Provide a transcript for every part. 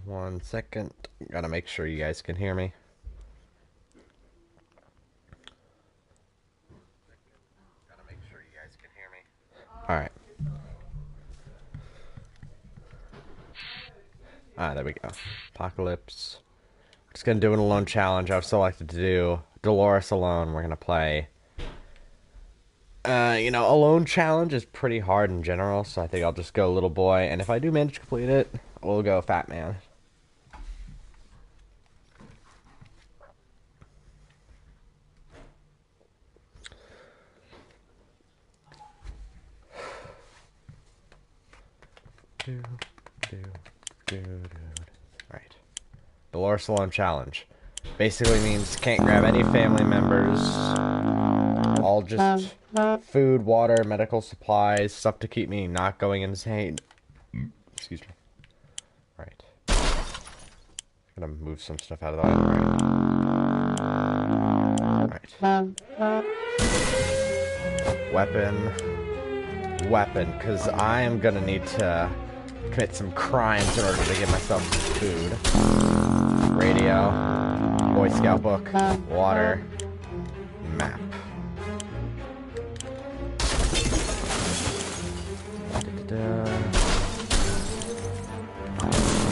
1 second. Gotta make sure you guys can hear me. Alright. Alright, there we go. Apocalypse. Just gonna do an alone challenge. I've selected to do Dolores alone. We're gonna play. Alone challenge is pretty hard in general, so I think I'll just go little boy. And if I do manage to complete it, we'll go fat man. Right. Dolores alone challenge. Basically means can't grab any family members. All just food, water, medical supplies, stuff to keep me not going insane. Excuse me. Right. Gonna move some stuff out of the way. Right. Weapon, because I am gonna need to commit some crimes in order to get myself some food. Radio, Boy Scout book, water, map.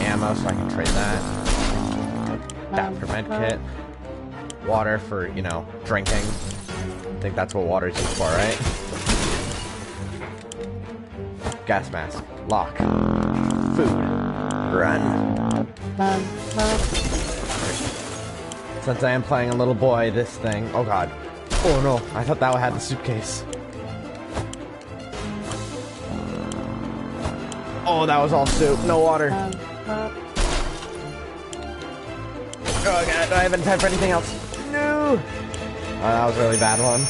Ammo, so I can trade that. That for medkit. Water for, drinking. I think that's what water's used for, right? Gas mask. Lock. Food. Run. Since I am playing a little boy, this thing... Oh god. Oh no, I thought that had the suitcase. Oh, that was all soup. No water. Oh god, I haven't time for anything else. No! Oh, that was a really bad one.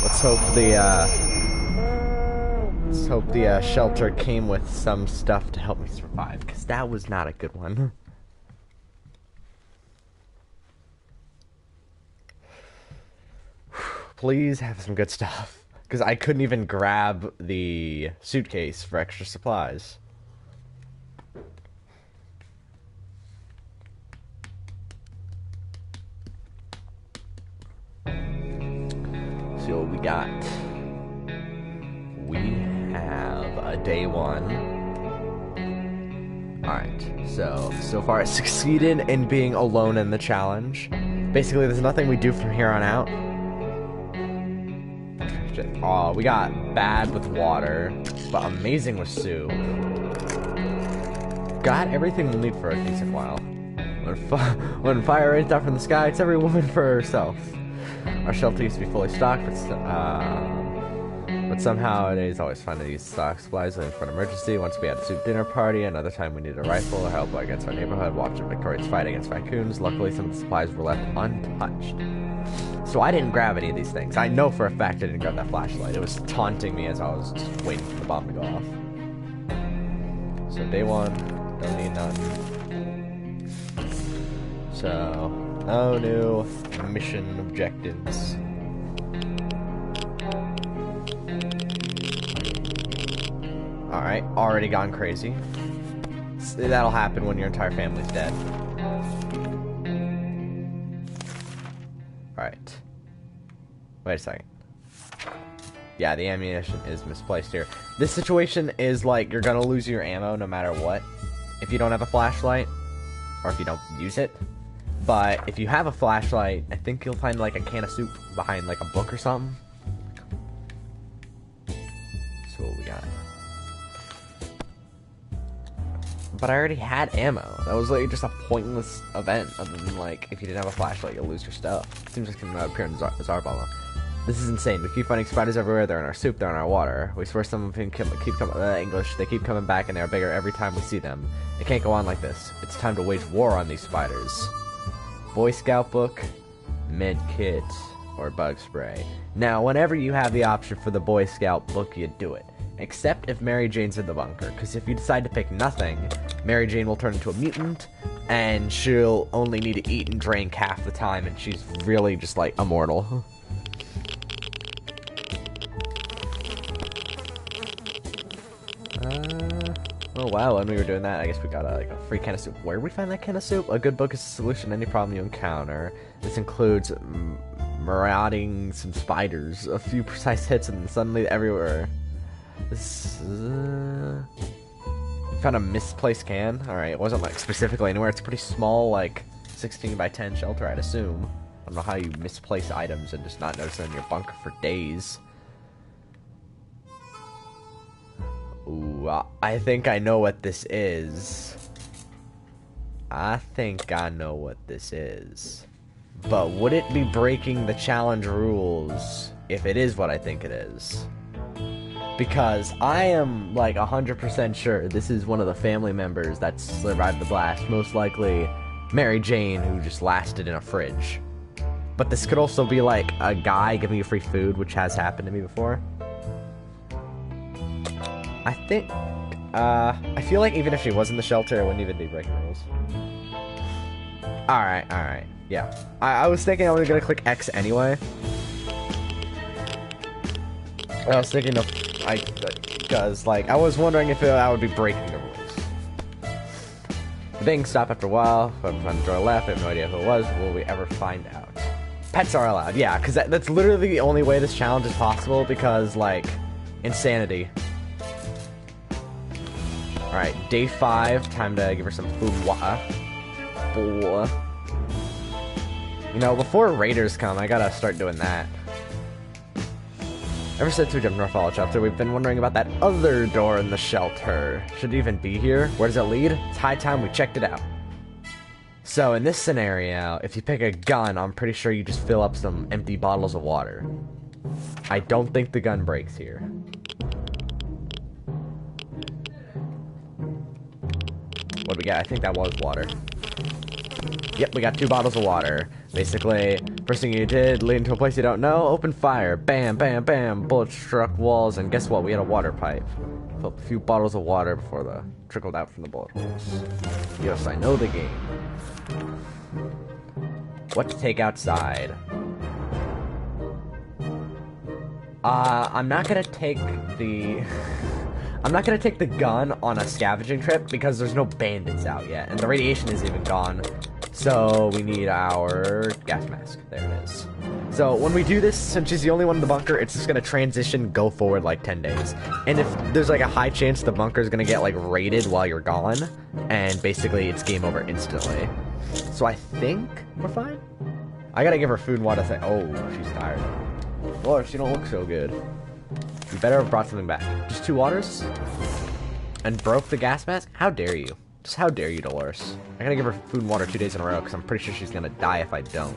Let's hope the shelter came with some stuff to help me survive, because that was not a good one. Please have some good stuff, because I couldn't even grab the suitcase for extra supplies. See what we got. We have a day one. Alright, so far I succeeded in being alone in the challenge. Basically, there's nothing we do from here on out. Oh, we got bad with water, but amazing with soup. Got everything we'll need for a decent while. When fire rains down from the sky, it's every woman for herself. Our shelter used to be fully stocked, but somehow it is always fun to use stock supplies for an emergency. Once we had a soup dinner party, another time we needed a rifle to help against our neighborhood, watch a victorious fight against raccoons. Luckily, some of the supplies were left untouched. So I didn't grab any of these things. I know for a fact I didn't grab that flashlight. It was taunting me as I was just waiting for the bomb to go off. So day one, don't need none. So, no new mission objectives. Alright, already gone crazy. That'll happen when your entire family's dead. Alright. Wait a second. Yeah, the ammunition is misplaced here. This situation is like you're gonna lose your ammo no matter what. If you don't have a flashlight, or if you don't use it. But if you have a flashlight, I think you'll find like a can of soup behind like a book or something. So what we got? But I already had ammo. That was like just a pointless event, other than like if you didn't have a flashlight, you'll lose your stuff. It seems like it appear in Zarbala. This is insane. We keep finding spiders everywhere. They're in our soup. They're in our water. We swear some of them keep coming. English. They keep coming back, and they're bigger every time we see them. It can't go on like this. It's time to wage war on these spiders. Boy Scout book, med kit, or bug spray. Now, whenever you have the option for the Boy Scout book, you do it. Except if Mary Jane's in the bunker, because if you decide to pick nothing, Mary Jane will turn into a mutant, and she'll only need to eat and drink half the time, and she's really just like immortal. Oh wow, when we were doing that, I guess we got like a free can of soup. Where did we find that can of soup? A good book is a solution to any problem you encounter. This includes marauding some spiders, a few precise hits, and suddenly everywhere. This found a misplaced can. Alright, it wasn't like specifically anywhere. It's a pretty small, like 16 by 10 shelter, I'd assume. I don't know how you misplace items and just not notice them in your bunker for days. Ooh, I think I know what this is. I think I know what this is. But would it be breaking the challenge rules if it is what I think it is? Because I am like 100% sure this is one of the family members that survived the blast. Most likely Mary Jane, who just lasted in a fridge. But this could also be like a guy giving you free food, which has happened to me before. I think, I feel like even if she was in the shelter, it wouldn't even be breaking rules. Alright, yeah. I was thinking I was gonna click X anyway. I was thinking of, because, like, I was wondering if I would be breaking the rules. The thing stopped after a while, but on the door left, I have no idea who it was. Will we ever find out? Pets are allowed, yeah, because that's literally the only way this challenge is possible, because, like, insanity. Alright, day 5, time to give her some food and water. You know, before raiders come, I gotta start doing that. Ever since we jumped Untitled Chapter, we've been wondering about that other door in the shelter. Should it even be here? Where does it lead? It's high time we checked it out. So, in this scenario, if you pick a gun, I'm pretty sure you just fill up some empty bottles of water. I don't think the gun breaks here. What do we got? I think that was water. Yep, we got 2 bottles of water. Basically, first thing you did, lead into a place you don't know, open fire. Bam, bam, bam. Bullets struck walls, and guess what? We had a water pipe. Filled up a few bottles of water before the trickled out from the bullet holes. Yes, I know the game. What to take outside? I'm not gonna take the... I'm not gonna take the gun on a scavenging trip because there's no bandits out yet, and the radiation is even gone. So we need our gas mask. There it is. So when we do this, since she's the only one in the bunker, it's just gonna transition, go forward like 10 days. And if there's like a high chance the bunker's gonna get like raided while you're gone, and basically it's game over instantly. So I think we're fine. I gotta give her food and water. Oh, she's tired. Well, she don't look so good. You better have brought something back. Just 2 waters? And broke the gas mask? How dare you? Just how dare you, Dolores? I gotta give her food and water 2 days in a row, because I'm pretty sure she's gonna die if I don't.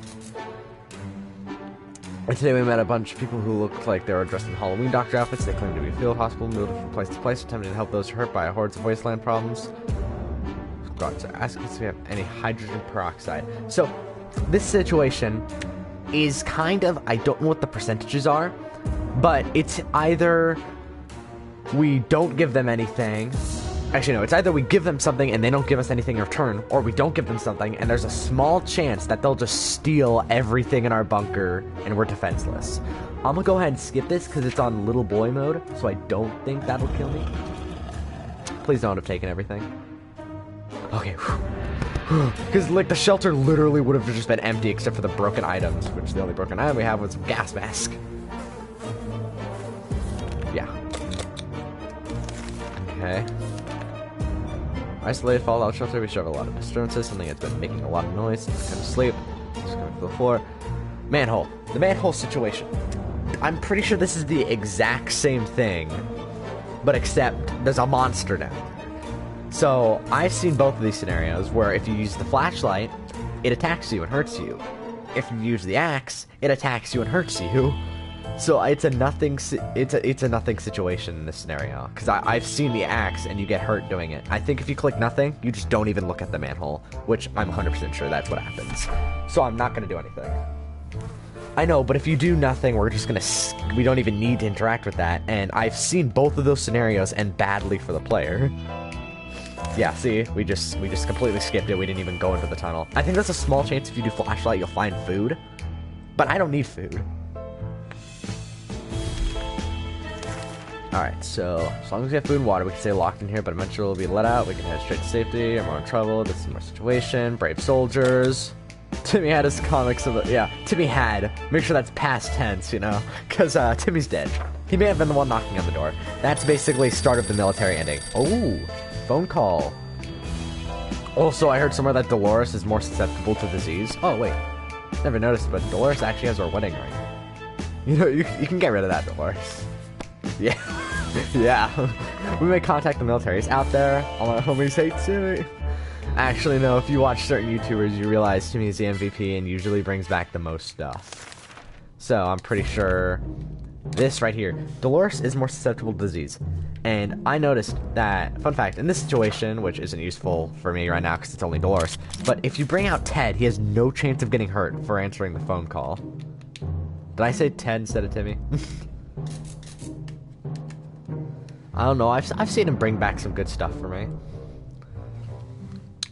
And today we met a bunch of people who looked like they were dressed in Halloween doctor outfits. They claimed to be a field hospital, moved from place to place, attempting to help those hurt by hordes of wasteland problems. Gods are asking if we have any hydrogen peroxide. So, this situation is kind of, I don't know what the percentages are, but it's either we don't give them anything. Actually, no, it's either we give them something and they don't give us anything in return, or we don't give them something and there's a small chance that they'll just steal everything in our bunker and we're defenseless. I'm gonna go ahead and skip this because it's on little boy mode, so I don't think that'll kill me. Please don't have taken everything. Okay, because like the shelter literally would have just been empty except for the broken items, which the only broken item we have was some gas mask. Yeah. Okay. Isolated fallout shelter. We should have a lot of disturbances. Something that's been making a lot of noise. It's kind of sleep. Just going to the floor. Manhole. The manhole situation. I'm pretty sure this is the exact same thing, but except there's a monster now. So I've seen both of these scenarios where if you use the flashlight, it attacks you and hurts you. If you use the axe, it attacks you and hurts you. So it's a nothing. It's a nothing situation in this scenario because I've seen the axe and you get hurt doing it. I think if you click nothing, you just don't even look at the manhole, which I'm 100% sure that's what happens. So I'm not gonna do anything. I know, but if you do nothing, we're just gonna. We don't even need to interact with that. And I've seen both of those scenarios end badly for the player. Yeah, see, we just completely skipped it. We didn't even go into the tunnel. I think there's a small chance if you do flashlight, you'll find food, but I don't need food. Alright, so as long as we have food and water, we can stay locked in here, but eventually we'll be let out. We can head straight to safety. I'm in trouble. This is my situation. Brave soldiers. Timmy had his comics of the... Yeah, Timmy had. Make sure that's past tense, you know? Because Timmy's dead. He may have been the one knocking on the door. That's basically start of the military ending. Oh, phone call. Also, I heard somewhere that Dolores is more susceptible to disease. Oh, wait. Never noticed, but Dolores actually has her wedding ring. You know, you can get rid of that, Dolores. Yeah. Yeah. We may contact the military. It's out there. All my homies hate Timmy. Actually, no, if you watch certain YouTubers, you realize Timmy is the MVP and usually brings back the most stuff. So, I'm pretty sure this right here. Dolores is more susceptible to disease. And I noticed that, fun fact, in this situation, which isn't useful for me right now because it's only Dolores, but if you bring out Ted, he has no chance of getting hurt for answering the phone call. Did I say Ted instead of Timmy? I don't know, I've seen him bring back some good stuff for me.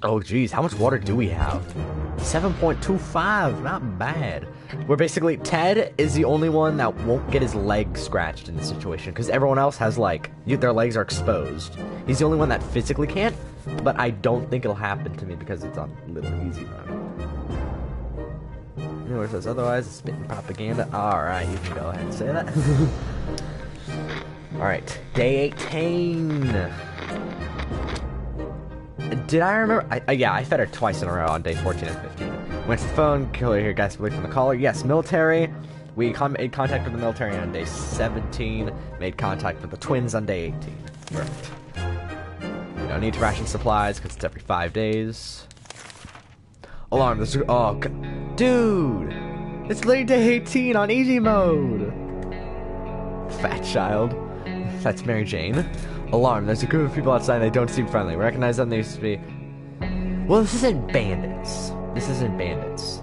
Oh geez, how much water do we have? 7.25, not bad. We're basically, Ted is the only one that won't get his leg scratched in this situation, because everyone else has, like, their legs are exposed. He's the only one that physically can't, but I don't think it'll happen to me because it's on Little Easy Run. You know what it says otherwise? It's spitting propaganda. Alright, you can go ahead and say that. Alright, day 18. Did I remember? Yeah, I fed her twice in a row on day 14 and 15. Went to the phone, killer here, guys, believe from the caller. Yes, military. We made contact with the military on day 17. Made contact with the twins on day 18. Perfect. We don't need to ration supplies because it's every 5 days. Alarm, this is, oh, dude! It's late day 18 on easy mode! Fat child. That's Mary Jane. Alarm, there's a group of people outside and they don't seem friendly. We recognize them, they used to be... Well, this isn't bandits. This isn't bandits.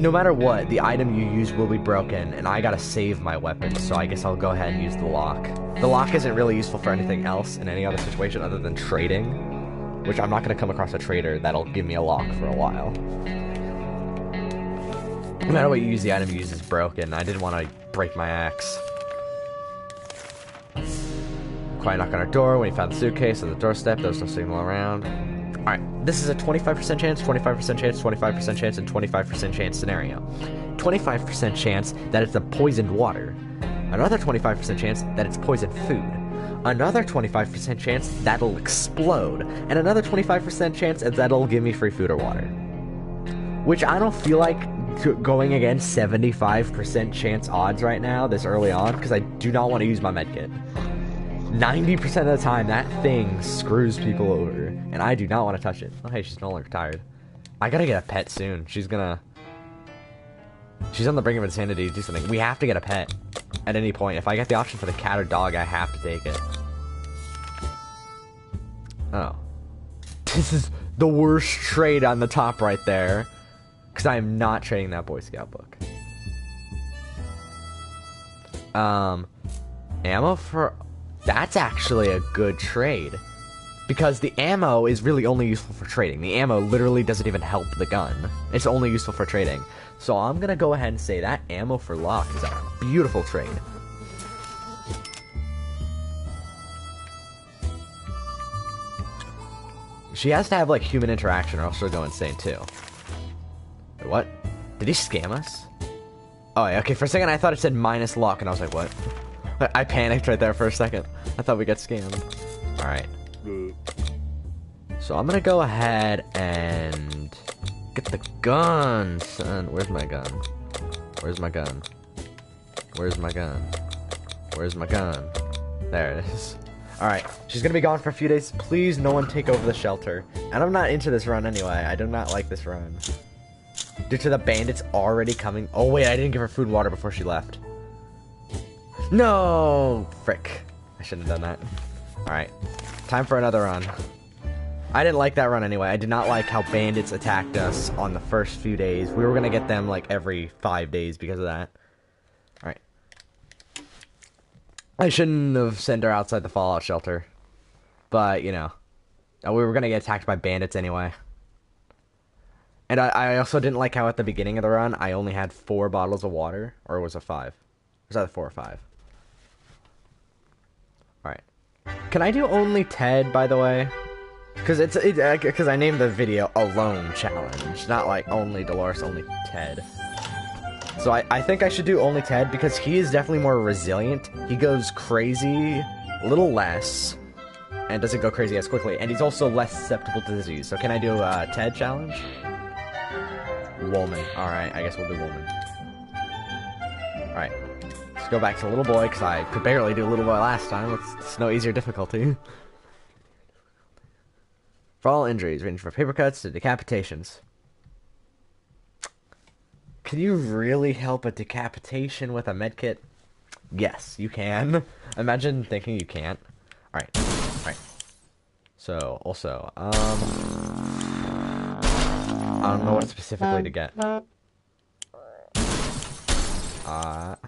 No matter what, the item you use will be broken, and I gotta save my weapon, so I guess I'll go ahead and use the lock. The lock isn't really useful for anything else in any other situation other than trading, which I'm not gonna come across a trader that'll give me a lock for a while. No matter what you use, the item you use is broken. I didn't want to break my axe. Quiet knock on our door. When he found the suitcase on the doorstep, there was no signal around. Alright, this is a 25% chance, 25% chance, 25% chance, and 25% chance scenario. 25% chance that it's a poisoned water. Another 25% chance that it's poisoned food. Another 25% chance that'll explode. And another 25% chance that that'll give me free food or water. Which I don't feel like going against 75% chance odds right now, this early on, because I do not want to use my medkit. 90% of the time, that thing screws people over, and I do not want to touch it. Oh, hey, she's no longer tired. I gotta get a pet soon. She's on the brink of insanity to do something. We have to get a pet at any point. If I get the option for the cat or dog, I have to take it. Oh. This is the worst trade on the top right there, because I am not trading that Boy Scout book. Ammo for... That's actually a good trade. Because the ammo is really only useful for trading. The ammo literally doesn't even help the gun. It's only useful for trading. So I'm gonna go ahead and say that ammo for lock is a beautiful trade. She has to have, like, human interaction or else she'll go insane, too. Wait, what? Did he scam us? Oh, yeah, okay, for a second I thought it said minus lock, and I was like, what? I panicked right there for a second. I thought we got scammed. Alright. So I'm gonna go ahead and get the gun, son. Where's my gun? Where's my gun? Where's my gun? Where's my gun? There it is. Alright, she's gonna be gone for a few days. Please, no one take over the shelter. And I'm not into this run anyway. I do not like this run. Due to the bandits already coming. Oh wait, I didn't give her food and water before she left. No! Frick. I shouldn't have done that. Alright. Time for another run. I didn't like that run anyway. I did not like how bandits attacked us on the first few days. We were gonna get them like every 5 days because of that. Alright. I shouldn't have sent her outside the fallout shelter. But, you know. We were gonna get attacked by bandits anyway. And I also didn't like how at the beginning of the run, I only had 4 bottles of water. Or was it 5? It was either 4 or 5. Alright. Can I do only Ted, by the way? Because because I named the video Alone Challenge, not like only Dolores, only Ted. So I think I should do only Ted because he is definitely more resilient. He goes crazy a little less and doesn't go crazy as quickly. And he's also less susceptible to disease. So can I do a Ted challenge? Woman. Alright, I guess we'll do woman. Alright. Let's go back to little boy because I could barely do little boy last time. It's no easier difficulty. For all injuries, ranging from paper cuts to decapitations. Can you really help a decapitation with a medkit? Yes, you can. Imagine thinking you can't. Alright. Alright. So, also, I don't know what specifically to get. Alright,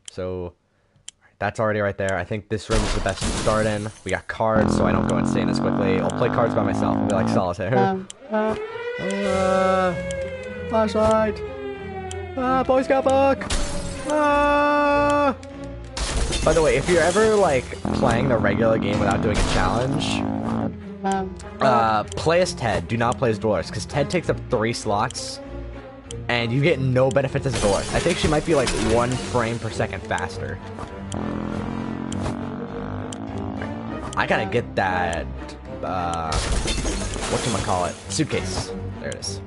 so... That's already right there. I think this room is the best to start in. We got cards, so I don't go insane as quickly. I'll play cards by myself. I'll be like solitaire. Flashlight! Boy Scout book! By the way, if you're ever, like, playing the regular game without doing a challenge, play as Ted. Do not play as Dolores, because Ted takes up 3 slots, and you get no benefits as Dolores. I think she might be, like, 1 frame per second faster. I gotta get that, whatchamacallit, suitcase. There it is.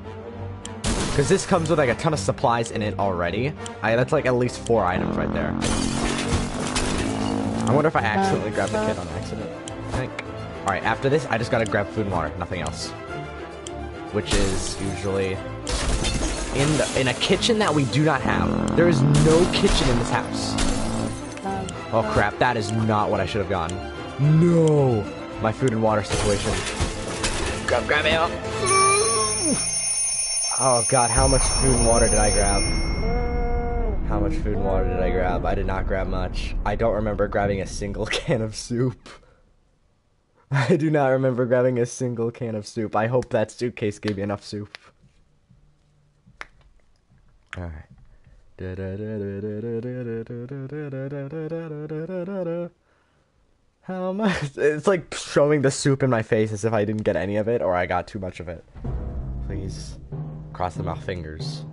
Because this comes with, like, a ton of supplies in it already. That's, like, at least 4 items right there. I wonder if I accidentally grabbed the kit on accident. I think. Alright, after this, I just gotta grab food and water. Nothing else. Which is usually in a kitchen that we do not have. There is no kitchen in this house. Oh, crap. That is not what I should have gotten. No! My food and water situation. Grab it up! Oh god, how much food and water did I grab? How much food and water did I grab? I did not grab much. I don't remember grabbing a single can of soup. I do not remember grabbing a single can of soup. I hope that suitcase gave me enough soup. Alright. How much? It's like showing the soup in my face as if I didn't get any of it or I got too much of it. Please. Cross my fingers.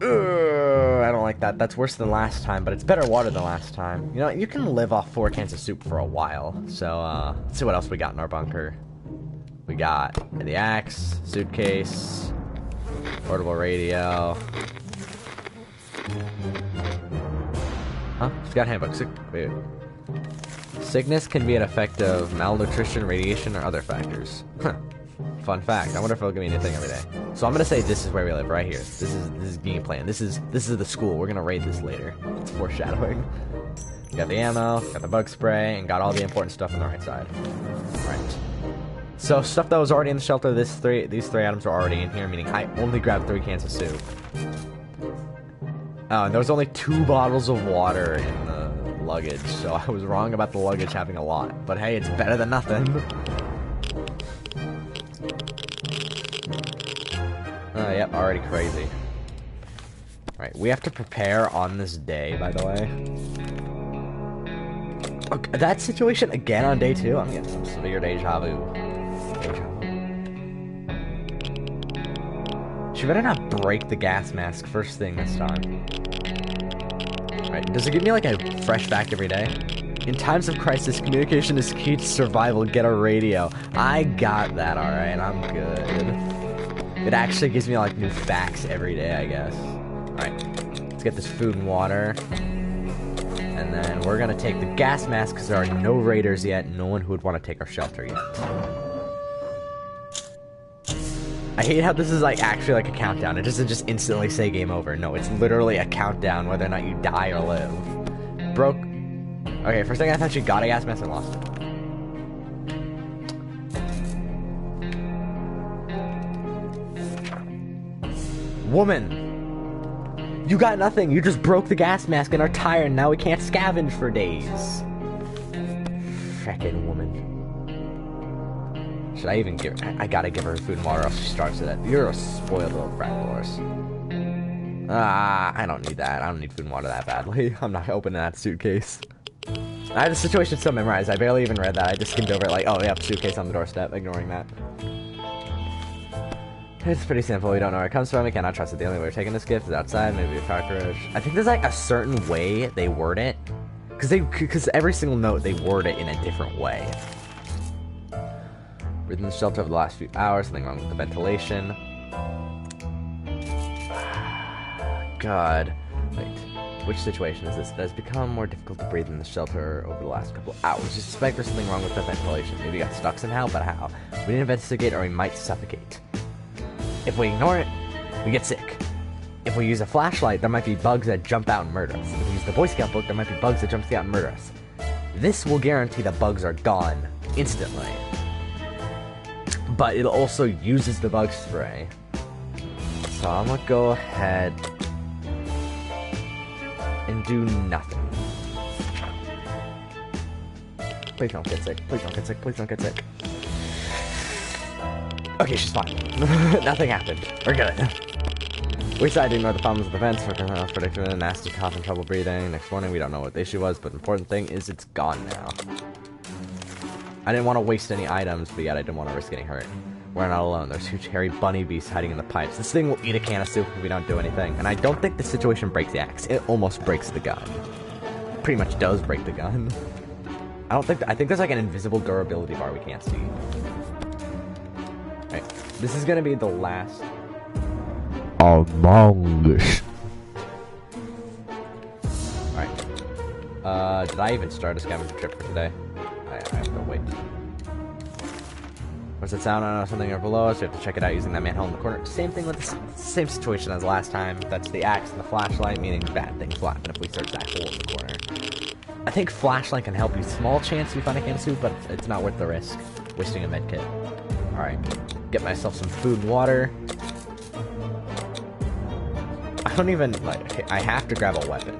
Ugh, I don't like that. That's worse than last time, but it's better water than last time. You know, you can live off 4 cans of soup for a while. So, let's see what else we got in our bunker. We got the axe, suitcase, portable radio. Huh? It's got handbook. Wait. Sickness can be an effect of malnutrition, radiation, or other factors. Huh. Fun fact. I wonder if it'll give me anything every day. So I'm gonna say this is where we live, right here. This is game plan. This is the school. We're gonna raid this later. It's foreshadowing. Got the ammo, got the bug spray, and got all the important stuff on the right side. Alright. So stuff that was already in the shelter, these three items are already in here, meaning I only grabbed 3 cans of soup. Oh, and there was only 2 bottles of water in the luggage, so I was wrong about the luggage having a lot. But hey, it's better than nothing. Yep, already crazy. Alright, we have to prepare on this day, by the way. Okay, that situation again on day 2? I'm getting some severe deja vu. She better not break the gas mask first thing this time. Alright, does it give me like a fresh fact every day? In times of crisis, communication is key to survival. Get a radio. I got that, alright. I'm good. It actually gives me like new facts every day, I guess. Alright, let's get this food and water. And then we're gonna take the gas mask because there are no raiders yet. No one who would want to take our shelter yet. I hate how this is like actually like a countdown. It doesn't just instantly say game over. No, it's literally a countdown whether or not you die or live. Broke. Okay, for a second I thought you got a gas mask and lost it. Woman! You got nothing. You just broke the gas mask and are tired and now we can't scavenge for days. Frickin' woman. Should I even give her? I gotta give her food and water else she starves to death. You're a spoiled little brat, Dolores. I don't need that. I don't need food and water that badly. I'm not opening that suitcase. I have the situation still memorized. I barely even read that. I just skimmed over it like, oh, yeah, suitcase on the doorstep, ignoring that. It's pretty simple. We don't know where it comes from. We cannot trust it. The only way we're taking this gift is outside. Maybe a cockroach. I think there's like a certain way they word it. Because every single note, they word it in a different way. Breathing in the shelter over the last few hours. Something wrong with the ventilation. God. Wait. Which situation is this? It has become more difficult to breathe in the shelter over the last couple hours. You suspect there's something wrong with the ventilation. Maybe you got stuck somehow, but how? We need to investigate or we might suffocate. If we ignore it, we get sick. If we use a flashlight, there might be bugs that jump out and murder us. If we use the Boy Scout book, there might be bugs that jump out and murder us. This will guarantee the bugs are gone instantly. But it also uses the bug spray. So I'm gonna go ahead and do nothing. Please don't get sick. Please don't get sick. Please don't get sick. Okay, she's fine. Nothing happened. We're good. We decided to ignore the problems with the vents. We're predicting a nasty cough and trouble breathing. Next morning, we don't know what the issue was, but the important thing is it's gone now. I didn't want to waste any items, but yet I didn't want to risk getting hurt. We're not alone. There's huge hairy bunny beasts hiding in the pipes. This thing will eat a can of soup if we don't do anything. And I don't think the situation breaks the axe. It almost breaks the gun. Pretty much does break the gun. I think there's like an invisible durability bar we can't see. Right. This is gonna be the last Among Us. Alright. Did I even start a scavenger trip for today? I have to wait. What's that sound? I don't know, something over below us. We have to check it out using that manhole in the corner. Same thing with the same situation as last time. That's the axe and the flashlight, meaning bad things will happen if we search that hole in the corner. I think flashlight can help you. Small chance you find a can of soup, but it's not worth the risk. Wasting a med kit. Alright. Get myself some food and water. I don't even, like, okay, I have to grab a weapon.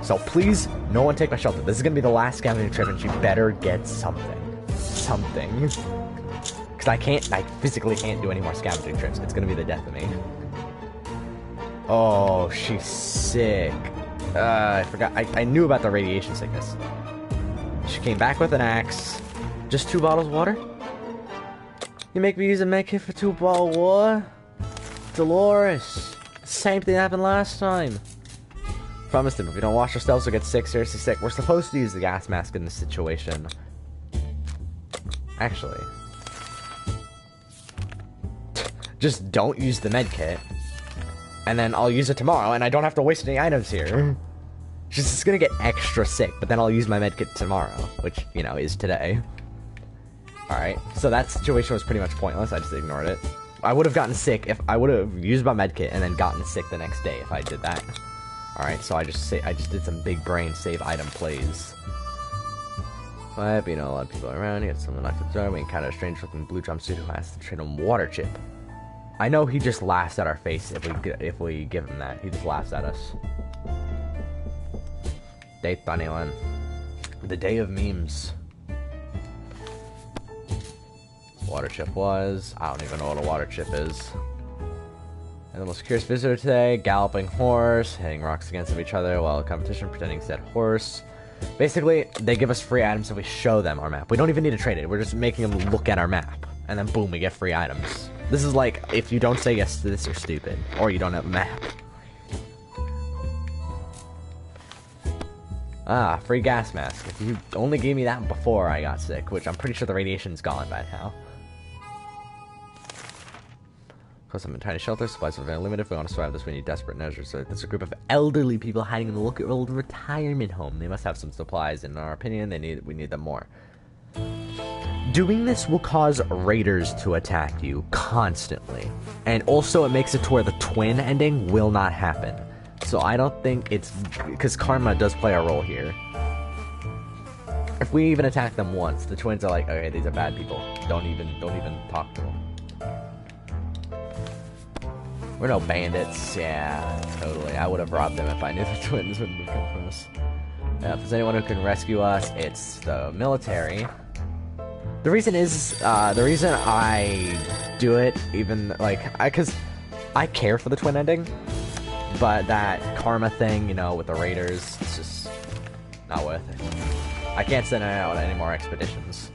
So please, no one take my shelter. This is gonna be the last scavenger trip, and she better get something. Something. Because I physically can't do any more scavenging trips. It's gonna be the death of me. Oh, she's sick. I forgot. I knew about the radiation sickness. She came back with an axe. Just 2 bottles of water? You make me use a med kit for 2 bottles of water? Dolores. Same thing happened last time. Promised him if we don't wash ourselves we'll get sick, seriously sick. We're supposed to use the gas mask in this situation. Actually. Just don't use the med kit. And then I'll use it tomorrow, and I don't have to waste any items here. She's just gonna get extra sick, but then I'll use my med kit tomorrow, which, you know, is today. Alright, so that situation was pretty much pointless. I just ignored it. I would have gotten sick if I would have used my med kit and then gotten sick the next day if I did that. Alright, so I just did some big brain save item plays. But, you know, a lot of people are around. You got someone knocked at the door. We encountered a strange looking blue jumpsuit who asked to trade him water chip. I know he just laughs at our face if we give him that. He just laughs at us. Day 21. The day of memes. Water chip was. I don't even know what a water chip is. And the most curious visitor today. Galloping horse. Hitting rocks against each other while competition pretending said horse. Basically, they give us free items if we show them our map. We don't even need to trade it. We're just making them look at our map. And then boom, we get free items. This is like, if you don't say yes to this, you're stupid. Or you don't have a map. Ah, free gas mask. If you only gave me that before I got sick, which I'm pretty sure the radiation's gone by now. Close up in tiny shelter, supplies are very limited. If we want to survive this, we need desperate measures. So there's a group of elderly people hiding in the local old retirement home. They must have some supplies. In our opinion, we need them more. Doing this will cause raiders to attack you constantly. And also it makes it to where the twin ending will not happen. So I don't think it's... because karma does play a role here. If we even attack them once, the twins are like, okay, these are bad people. Don't even talk to them. We're no bandits. Yeah, totally. I would have robbed them if I knew the twins wouldn't have come for us. If there's anyone who can rescue us, it's the military. The reason I do it, even, like, because I care for the twin ending, But that karma thing, you know, with the raiders, it's just not worth it. I can't send out any more expeditions.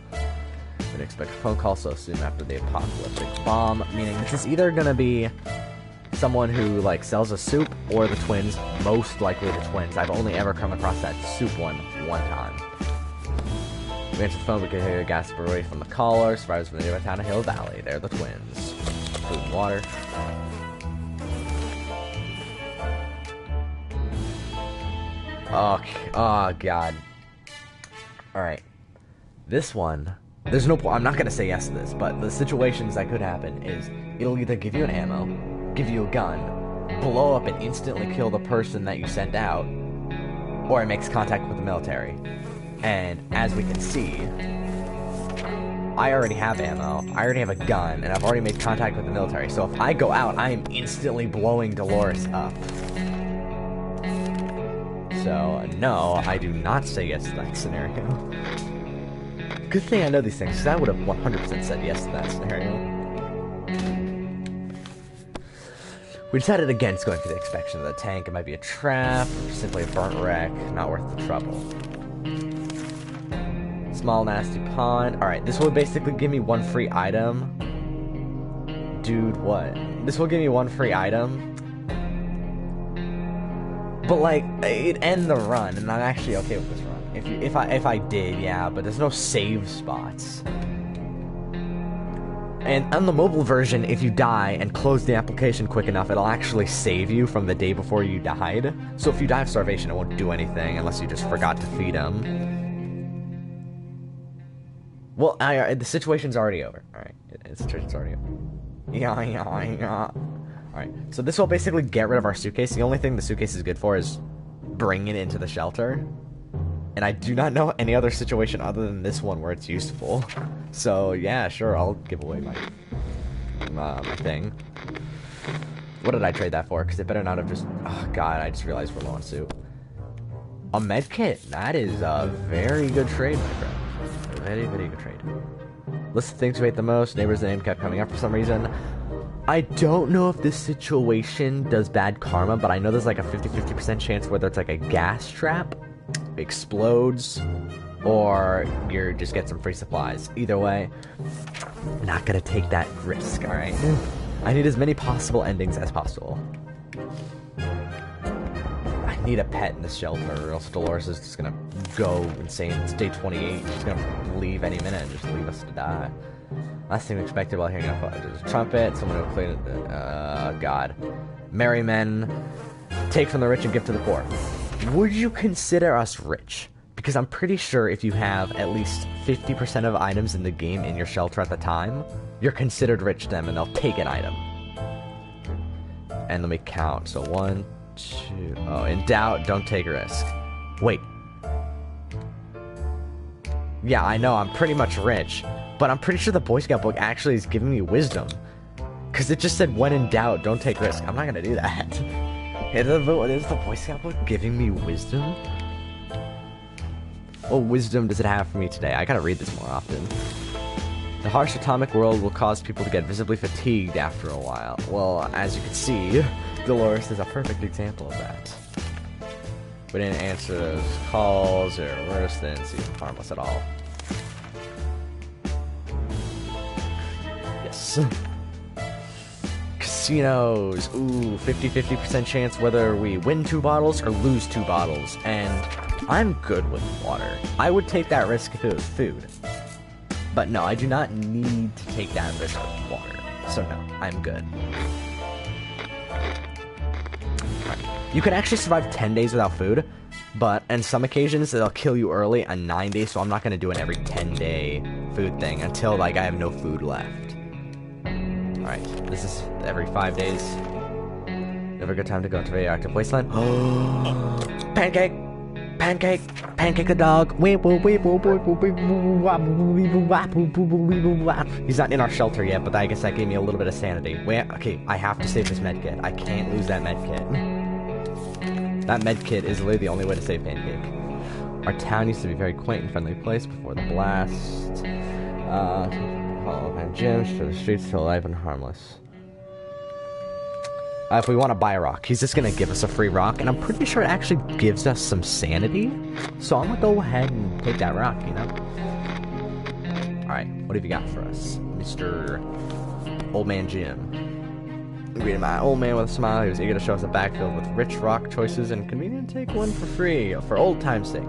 Would expect a phone call so soon after the apocalyptic bomb, meaning this is either gonna be someone who, like, sells a soup or the twins, most likely the twins. I've only ever come across that soup one time. We answer the phone, we can hear a gasp away from the caller. Survivors from the nearby town of Hill Valley. They're the twins. Food and water. Okay. Oh, God. Alright. This one, there's no point. I'm not gonna say yes to this, but the situations that could happen is it'll either give you an ammo, give you a gun, blow up and instantly kill the person that you sent out, or it makes contact with the military. And as we can see, I already have ammo, I already have a gun, and I've already made contact with the military. So if I go out, I am instantly blowing Dolores up. So, no, I do not say yes to that scenario. Good thing I know these things, because I would have 100% said yes to that scenario. We decided against going for the inspection of the tank. It might be a trap, or simply a burnt wreck, not worth the trouble. Small nasty pond. Alright, this will basically give me one free item. Dude, what? This will give me one free item. But, like, it'd end the run, and I'm actually okay with this run. If I did, yeah, but there's no save spots. And on the mobile version, if you die and close the application quick enough, it'll actually save you from the day before you died. So if you die of starvation, it won't do anything unless you just forgot to feed him. Well, the situation's already over. Alright, the situation's already over. Yeah. Alright, so this will basically get rid of our suitcase. The only thing the suitcase is good for is bringing it into the shelter. And I do not know any other situation other than this one where it's useful. So, yeah, sure, I'll give away my thing. What did I trade that for? Because it better not have just... Oh, God, I just realized we're low on soup. A med kit. That is a very good trade, my friend. A very, very good trade. List of things we hate the most. Neighbor's name kept coming up for some reason. I don't know if this situation does bad karma, but I know there's like a 50% chance whether it's like a gas trap, explodes, or you just get some free supplies. Either way, I'm not gonna take that risk, alright? I need as many possible endings as possible. I need a pet in this shelter, or else Dolores is just gonna go insane. It's day 28, she's gonna leave any minute and just leave us to die. Last thing we expected while hearing there's a trumpet, someone who clean it, God. Merry men, take from the rich and give to the poor. Would you consider us rich? Because I'm pretty sure if you have at least 50% of items in the game in your shelter at the time, you're considered rich to them and they'll take an item. And let me count. So 1, 2... Oh, in doubt, don't take a risk. Wait. Yeah, I know, I'm pretty much rich. But I'm pretty sure the Boy Scout book actually is giving me wisdom. Because it just said, when in doubt, don't take risk. I'm not going to do that. Is the Boy Scout book giving me wisdom? What wisdom does it have for me today? I gotta read this more often. The harsh atomic world will cause people to get visibly fatigued after a while. Well, as you can see, Dolores is a perfect example of that. We didn't answer those calls, or worse, they didn't seem harmless at all. Yes. Casinos. Ooh, 50% chance whether we win 2 bottles or lose 2 bottles. And I'm good with water. I would take that risk if it was food. But no, I do not need to take that risk with water. So no, I'm good. Right. You can actually survive 10 days without food, but on some occasions it'll kill you early on 9 days, so I'm not going to do an every 10-day food thing until like I have no food left. Alright, this is every 5 days. Never a good time to go into a radioactive wasteland. Pancake! Pancake! Pancake the dog! He's not in our shelter yet, but I guess that gave me a little bit of sanity. Wait, okay, I have to save this medkit. I can't lose that medkit. That medkit is literally the only way to save Pancake. Our town used to be a very quaint and friendly place before the blast. Hollow gyms for the streets still alive and harmless. If we want to buy a rock, he's just gonna give us a free rock, and I'm pretty sure it actually gives us some sanity. So I'm gonna go ahead and take that rock, you know? Alright, what have you got for us, Mr. Old Man Jim? Greeted my old man with a smile. He was eager to show us a backfield with rich rock choices and convenient to take one for free, for old time's sake.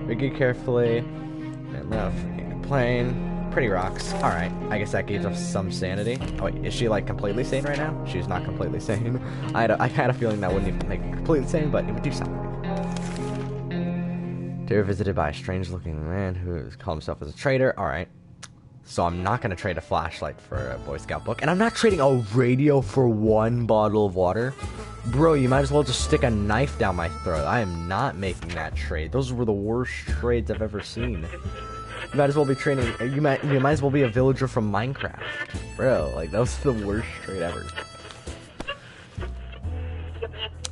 Riggy carefully, and left, complain. Pretty rocks. Alright, I guess that gives us some sanity. Oh wait, is she like completely sane right now? She's not completely sane. I had a feeling that wouldn't even make her completely sane, but it would do something. They were visited by a strange looking man who called himself as a trader. Alright. So I'm not going to trade a flashlight for a Boy Scout book. And I'm not trading a radio for one bottle of water. Bro, you might as well just stick a knife down my throat. I am not making that trade. Those were the worst trades I've ever seen. You might as well be trading. You might as well be a villager from Minecraft. Bro, like, that was the worst trade ever.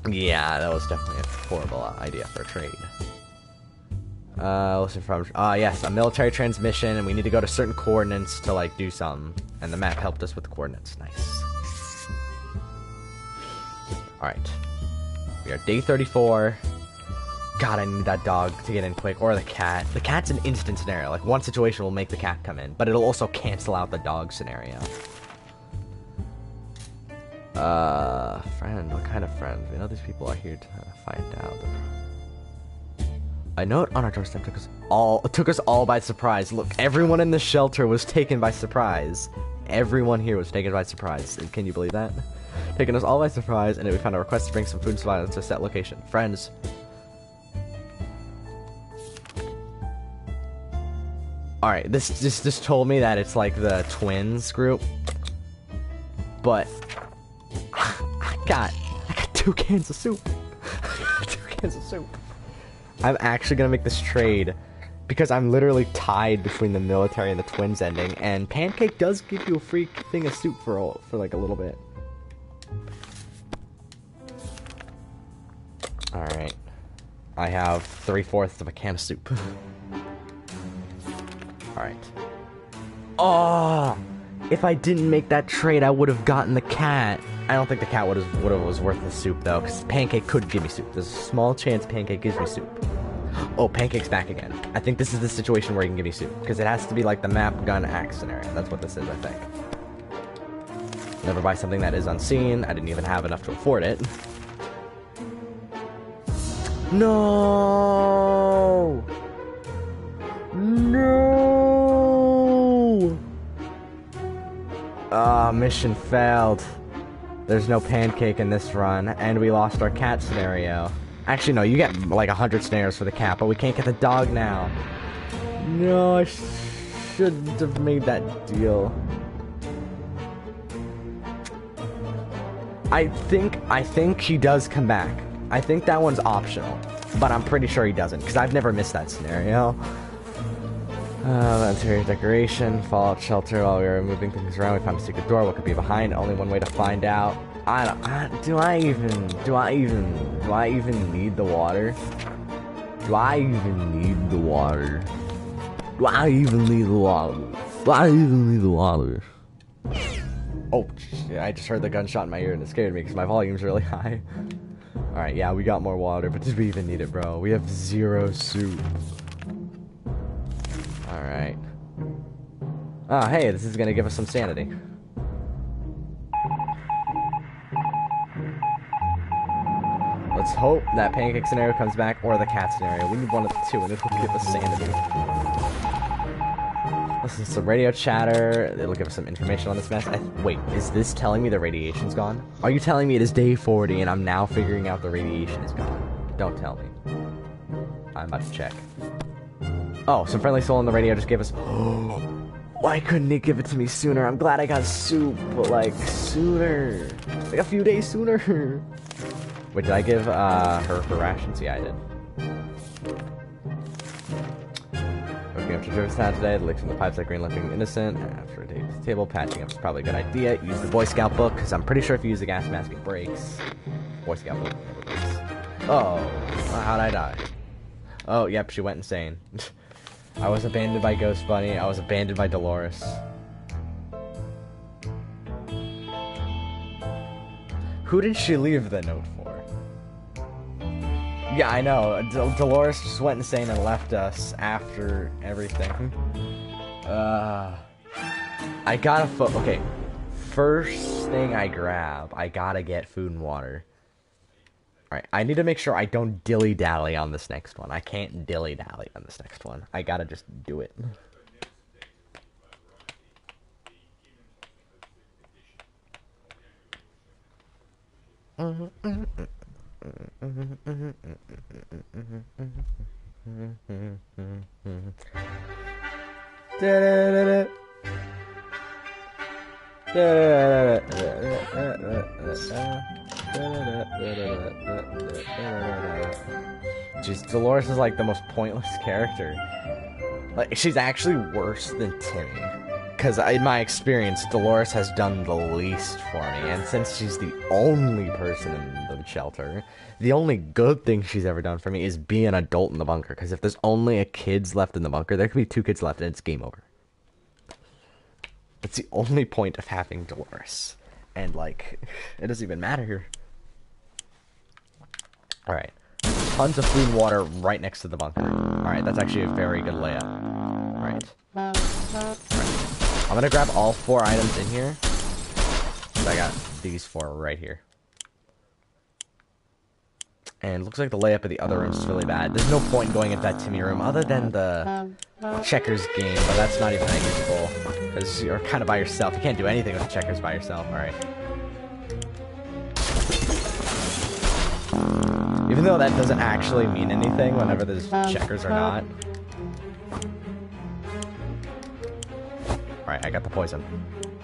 Yeah, that was definitely a horrible idea for a trade. Listen from, yes, a military transmission, and we need to go to certain coordinates to, like, do something. And the map helped us with the coordinates. Nice. Alright. We are day 34. God, I need that dog to get in quick, or the cat. The cat's an instant scenario. Like, one situation will make the cat come in, but it'll also cancel out the dog scenario. Friend, what kind of friend? We know these people are here to find out. A note on our doorstep took us all by surprise. Look, everyone in the shelter was taken by surprise. Everyone here was taken by surprise. Can you believe that? Taking us all by surprise, and we found a request to bring some food and supplies to a set location. Friends. Alright, this just told me that it's like the twins group. But I got 2 cans of soup. 2 cans of soup. I'm actually gonna make this trade because I'm literally tied between the military and the twins ending, and Pancake does give you a free thing of soup for like a little bit. Alright. I have 3/4 of a can of soup. Alright. Oh! If I didn't make that trade, I would have gotten the cat. I don't think the cat was worth the soup, though, because Pancake could give me soup. There's a small chance Pancake gives me soup. Oh, Pancake's back again. I think this is the situation where he can give me soup, because it has to be like the map, gun, axe scenario. That's what this is, I think. Never buy something that is unseen. I didn't even have enough to afford it. No! No! Ah, mission failed. There's no Pancake in this run, and we lost our cat scenario. Actually, no, you get like 100 scenarios for the cat, but we can't get the dog now. No, I shouldn't have made that deal. I think he does come back. I think that one's optional, but I'm pretty sure he doesn't, because I've never missed that scenario. Interior decoration, fallout shelter. While we were moving things around, we found a secret door. What could be behind? Only one way to find out. Do I even need the water? Do I even need the water? Do I even need the water? Do I even need the water? Oh, shit, I just heard the gunshot in my ear and it scared me because my volume's really high. Alright, yeah, we got more water, but did we even need it, bro? We have 0 soup. Alright. Oh, hey, this is gonna give us some sanity. Let's hope that Pancake scenario comes back, or the cat scenario. We need one of the two, and it'll give us sanity. Listen to some radio chatter. It'll give us some information on this mess. Wait, is this telling me the radiation's gone? Are you telling me it is day 40, and I'm now figuring out the radiation is gone? Don't tell me. I'm about to check. Oh, some friendly soul on the radio just gave us... Why couldn't he give it to me sooner? I'm glad I got soup, but like, sooner. Like a few days sooner. Wait, did I give her rations? Yeah, I did. Looking up to service town today, the leaks from the pipes are green looking innocent. After a day at the table, patching up is probably a good idea. Use the Boy Scout book, because I'm pretty sure if you use the gas mask, it breaks. Boy Scout book never breaks. Oh, how'd I die? Oh, yep, she went insane. I was abandoned by Ghost Bunny. I was abandoned by Dolores. Who did she leave the note for? Yeah, I know. Dolores just went insane and left us after everything. I gotta okay. First thing I grab, I gotta get food and water. Alright, I need to make sure I don't dilly-dally on this next one. I can't dilly-dally on this next one. I gotta just do it. Jeez, Dolores is like the most pointless character. Like, she's actually worse than Timmy. Because in my experience, Dolores has done the least for me. And since she's the only person in the shelter, the only good thing she's ever done for me is be an adult in the bunker. Because if there's only a kids left in the bunker, there could be 2 kids left and it's game over. That's the only point of having Dolores. And, like, it doesn't even matter here. Alright. Tons of food and water right next to the bunker. Alright, that's actually a very good layout. Alright. I'm gonna grab all 4 items in here. So I got these 4 right here. And it looks like the layup of the other rooms is really bad. There's no point in going into that Timmy room other than the checkers game, but that's not even that useful. Because you're kind of by yourself. You can't do anything with checkers by yourself. Alright. Even though that doesn't actually mean anything whenever there's checkers or not. Alright, I got the poison.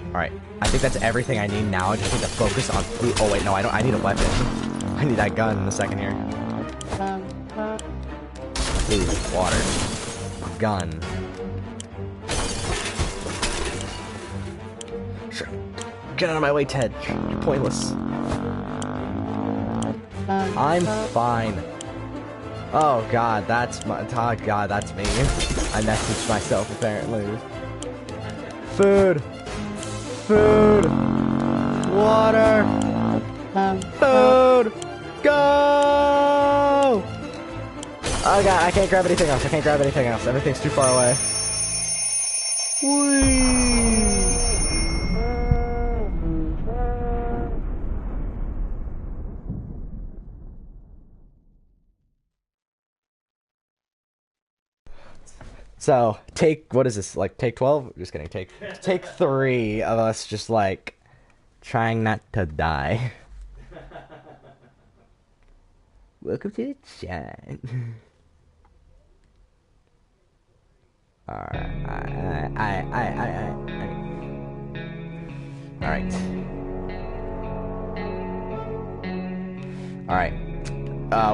Alright, I think that's everything I need now. I just need to focus on food. Oh wait, no, I don't. I need a weapon. I need that gun in a second here. Food, water, gun. Sure. Get out of my way, Ted. You're pointless. I'm fine. Oh god, that's my. Oh god, that's me. I messaged myself apparently. Food. Food. Water. Food. Go! Oh god, I can't grab anything else. I can't grab anything else. Everything's too far away. Whee! So, what is this, like, take 12? Just kidding, take 3 of us just, like, trying not to die. Welcome to the chat. Alright.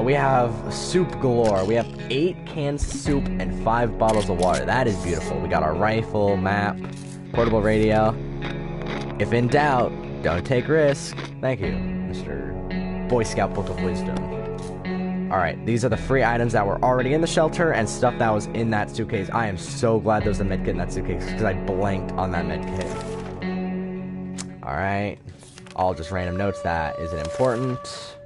We have soup galore. We have 8 cans of soup and 5 bottles of water. That is beautiful. We got our rifle, map, portable radio. If in doubt, don't take risk. Thank you, Mr. Boy Scout Book of Wisdom. Alright, these are the free items that were already in the shelter and stuff that was in that suitcase. I am so glad there was a medkit in that suitcase because I blanked on that medkit. Alright. All just random notes. That isn't important.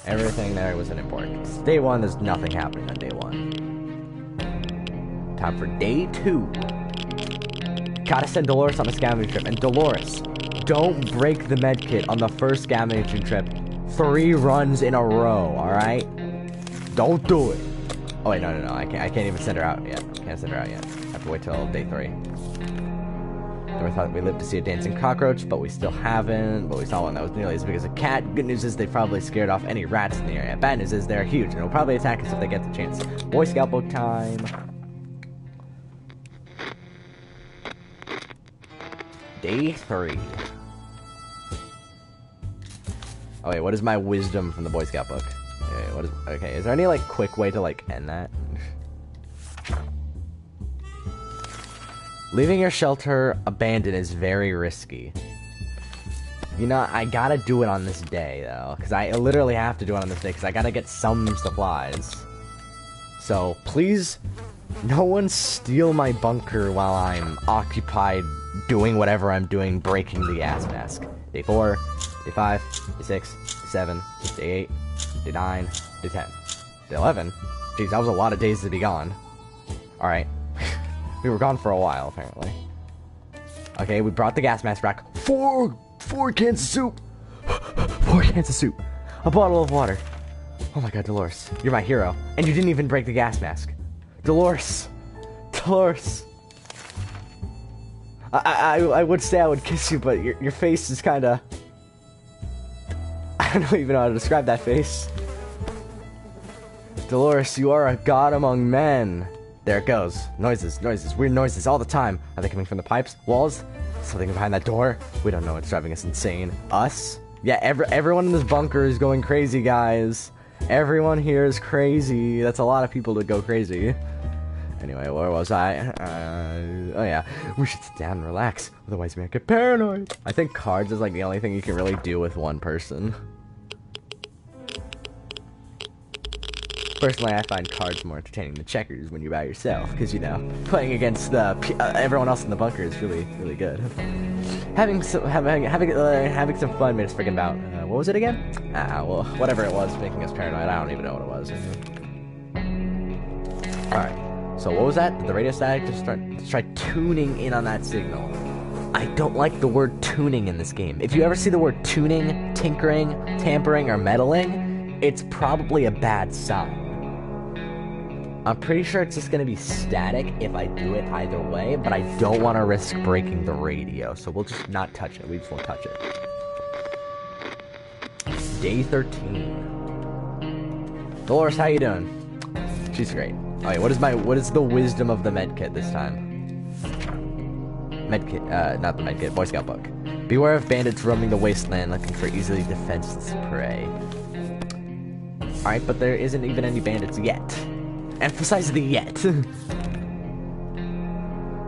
Everything there wasn't important. Day 1, there's nothing happening on day 1. Time for day 2. Gotta send Dolores on a scavenging trip. And Dolores, don't break the medkit on the first scavenging trip 3 runs in a row, alright? Don't do it. Oh wait, no. I can't even send her out yet. Can't send her out yet. I have to wait till day 3. We thought we lived to see a dancing cockroach, but we still haven't. But we saw one that was nearly as big as a cat. Good news is they probably scared off any rats in the area. Bad news is they're huge, and will probably attack us if they get the chance. Boy Scout book time. Day 3. Oh wait, what is my wisdom from the Boy Scout book? Okay, is there any, like, quick way to, like, end that? Leaving your shelter abandoned is very risky. You know, I gotta do it on this day, though. Because I literally have to do it on this day, because I gotta get some supplies. So, please, no one steal my bunker while I'm occupied doing whatever I'm doing, breaking the gas mask. Day 4, Day 5, day 6, day 7, day 8, day 9, day 10, day 11. Jeez, that was a lot of days to be gone. Alright. We were gone for a while, apparently. Okay, we brought the gas mask back. Four cans of soup! 4 cans of soup. A bottle of water. Oh my god, Dolores. You're my hero. And you didn't even break the gas mask. Dolores. Dolores. I would say I would kiss you, but your face is kinda... I don't even know how to describe that face. Dolores, you are a god among men. There it goes. Noises, weird noises all the time. Are they coming from the pipes? Walls? Something behind that door? We don't know what's driving us insane. Us? Yeah, everyone in this bunker is going crazy, guys. Everyone here is crazy. That's a lot of people to go crazy. Anyway, where was I? Oh yeah. We should sit down and relax. Otherwise we might get paranoid. I think cards is like the only thing you can really do with one person. Personally, I find cards more entertaining than checkers when you're by yourself, because, you know, playing against the everyone else in the bunker is really, really good. Having some fun made us freaking about. What was it again? Well, whatever it was making us paranoid. I don't even know what it was. Alright, so what was that? Did the radio static just try tuning in on that signal? I don't like the word tuning in this game. If you ever see the word tuning, tinkering, tampering, or meddling, it's probably a bad sign. I'm pretty sure it's just gonna be static if I do it either way, but I don't want to risk breaking the radio, so we'll just not touch it. We just won't touch it. Day 13. Dolores, how you doing? She's great. Oh yeah, what is the wisdom of the medkit this time? Medkit, not the medkit, Boy Scout book. Beware of bandits roaming the wasteland looking for easily defenseless prey. Alright, but there isn't even any bandits yet. Emphasize the yet. We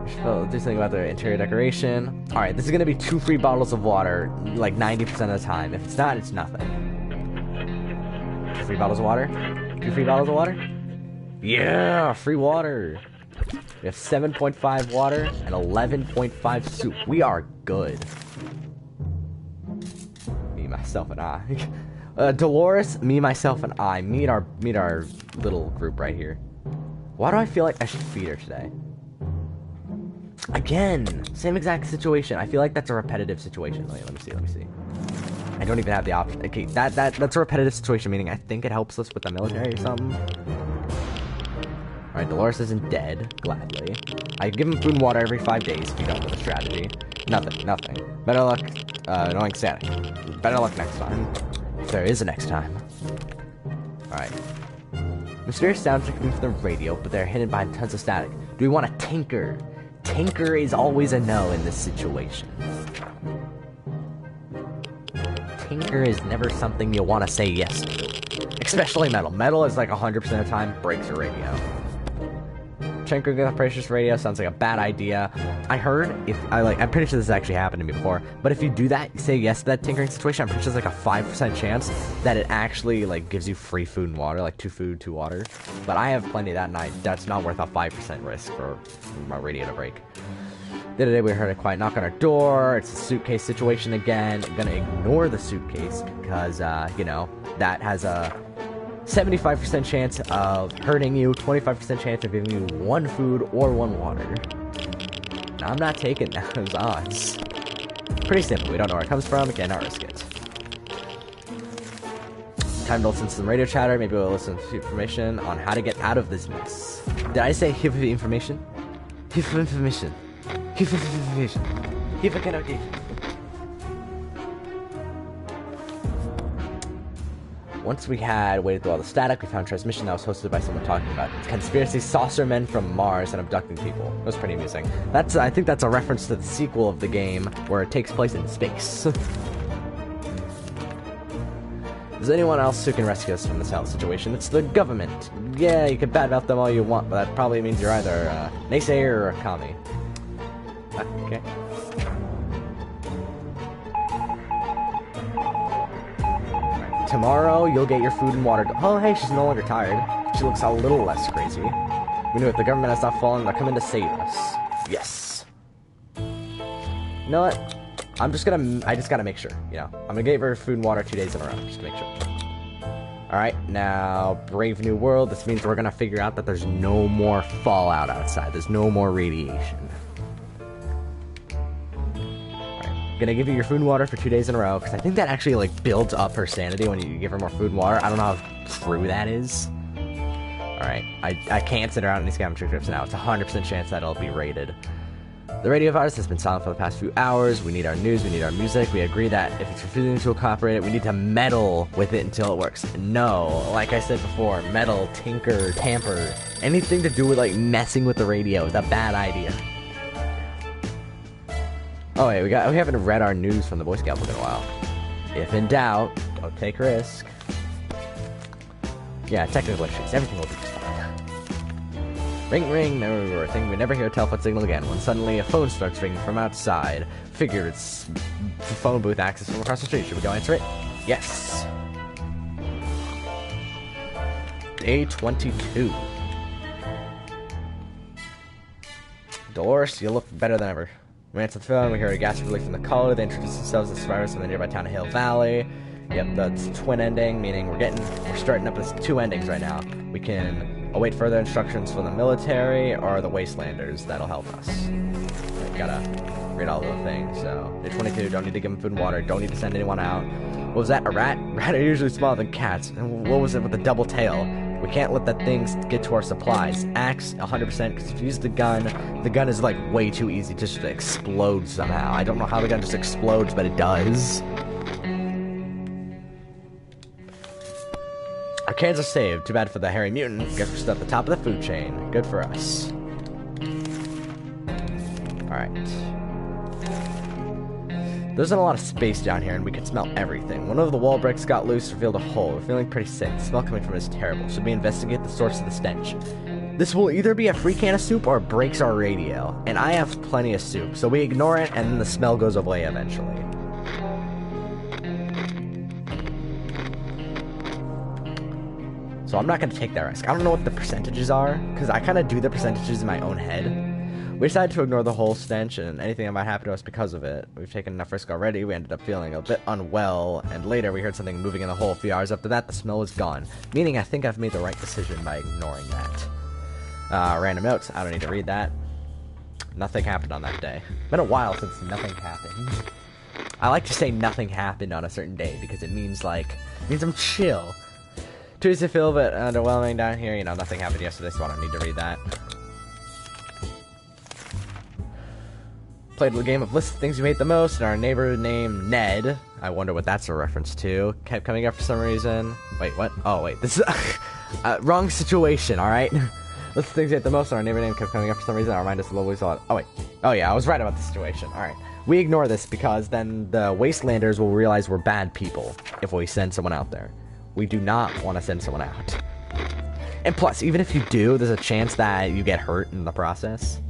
should do something about the interior decoration. Alright, this is gonna be 2 free bottles of water, like 90% of the time. If it's not, it's nothing. 2 free bottles of water? 2 free bottles of water? Yeah, free water. We have 7.5 water and 11.5 soup. We are good. Me, myself, and I. Dolores, me, myself, and I meet our little group right here. Why do I feel like I should feed her today? Again, same exact situation. I feel like that's a repetitive situation. Wait, let me see. I don't even have the option. Okay, that's a repetitive situation, meaning I think it helps us with the military or something. Alright, Dolores isn't dead, gladly. I give him food and water every 5 days if you don't know the strategy. Nothing. Better luck, annoying static. Better luck next time. If there is a next time. Alright. Mysterious sounds are coming from the radio, but they're hidden behind tons of static. Do we want to tinker? Tinker is always a no in this situation. Tinker is never something you want to say yes to. Especially metal. Metal is like 100% of the time breaks your radio. Tinkering with a precious radio sounds like a bad idea. I heard, I'm pretty sure this actually happened to me before, but if you do that, you say yes to that tinkering situation, I'm pretty sure there's like a 5% chance that it actually, like, gives you free food and water, like 2 food, 2 water. But I have plenty of that, and that's not worth a 5% risk for my radio to break. The other day we heard a quiet knock on our door. It's a suitcase situation again. I'm gonna ignore the suitcase because, you know, that has a 75% chance of hurting you, 25% chance of giving you 1 food or 1 water. Now, I'm not taking those odds. Pretty simple. We don't know where it comes from. Again, not risk it. Time to listen to some radio chatter. Maybe we'll listen to information on how to get out of this mess. Did I say information? Information. Once we had waited through all the static, we found a transmission that was hosted by someone talking about conspiracy saucer men from Mars and abducting people. It was pretty amusing. I think that's a reference to the sequel of the game, where it takes place in space. Is anyone else who can rescue us from this hell situation? It's the government. Yeah, you can badmouth them all you want, but that probably means you're either a naysayer or a commie. Okay. Tomorrow, you'll get your food and water. Oh, hey, she's no longer tired. She looks a little less crazy. We knew it. The government has not fallen. They're coming to save us. Yes. You know what? I just gotta make sure, you know. I'm gonna give her food and water 2 days in a row, just to make sure. Alright, now, Brave New World. This means we're gonna figure out that there's no more fallout outside. There's no more radiation. Alright, gonna give you your food and water for 2 days in a row, because I think that actually, like, builds up her sanity when you give her more food and water. I don't know how true that is. Alright, I can't send her out on any scavenger trips now. It's a 100% chance that it'll be raided. The radio virus has been silent for the past few hours. We need our news, we need our music. We agree that if it's refusing to cooperate it, we need to meddle with it until it works. No, like I said before, meddle, tinker, tamper, anything to do with, like, messing with the radio is a bad idea. Oh wait, we haven't read our news from the Boy Scout book in a while. If in doubt, don't take risk. Yeah, technical issues. Everything will be fine. Ring, ring, there we were. Thinking we'd never hear a telephone signal again, when suddenly a phone starts ringing from outside. Figured it's phone booth access from across the street. Should we go answer it? Yes. Day 22. Dolores, you look better than ever. We answer the phone, we hear a gasp relief from the caller. They introduce themselves as survivors from the nearby town of Hill Valley. Yep, that's twin ending, meaning we're starting up this 2 endings right now. We can await further instructions from the military or the Wastelanders. That'll help us. Right, gotta read all the things. So, day 22, don't need to give them food and water, don't need to send anyone out. What was that, a rat? Rats are usually smaller than cats. And what was it with the double tail? We can't let that thing get to our supplies. Axe, 100%, because if you use the gun is, like, way too easy just to explode somehow. I don't know how the gun just explodes, but it does. Our cans are saved. Too bad for the hairy mutant. Guess we're still at the top of the food chain. Good for us. Alright. There isn't a lot of space down here, and we can smell everything. One of the wall bricks got loose, revealed a hole. We're feeling pretty sick. The smell coming from it is terrible. Should we investigate the source of the stench? This will either be a free can of soup or it breaks our radio. And I have plenty of soup, so we ignore it, and then the smell goes away eventually. So I'm not going to take that risk. I don't know what the percentages are, because I kind of do the percentages in my own head. We decided to ignore the whole stench and anything that might happen to us because of it. We've taken enough risk already. We ended up feeling a bit unwell, and later we heard something moving in the hole. A few hours after that, the smell was gone. Meaning I think I've made the right decision by ignoring that. Random notes. I don't need to read that. Nothing happened on that day. Been a while since nothing happened. I like to say nothing happened on a certain day, because it means I'm chill. Tuesday feel a bit underwhelming down here. You know, nothing happened yesterday, so I don't need to read that. Played a game of list of things you hate the most, and our neighbor named Ned, I wonder what that's a reference to, kept coming up for some reason. Wait, what? Oh, wait, this is... wrong situation, alright? List of things you hate the most, and our neighbor name kept coming up for some reason. I remind us of lovely thought. Oh, wait. Oh, yeah, I was right about the situation. Alright. We ignore this, because then the Wastelanders will realize we're bad people if we send someone out there. We do not want to send someone out. And plus, even if you do, there's a chance that you get hurt in the process.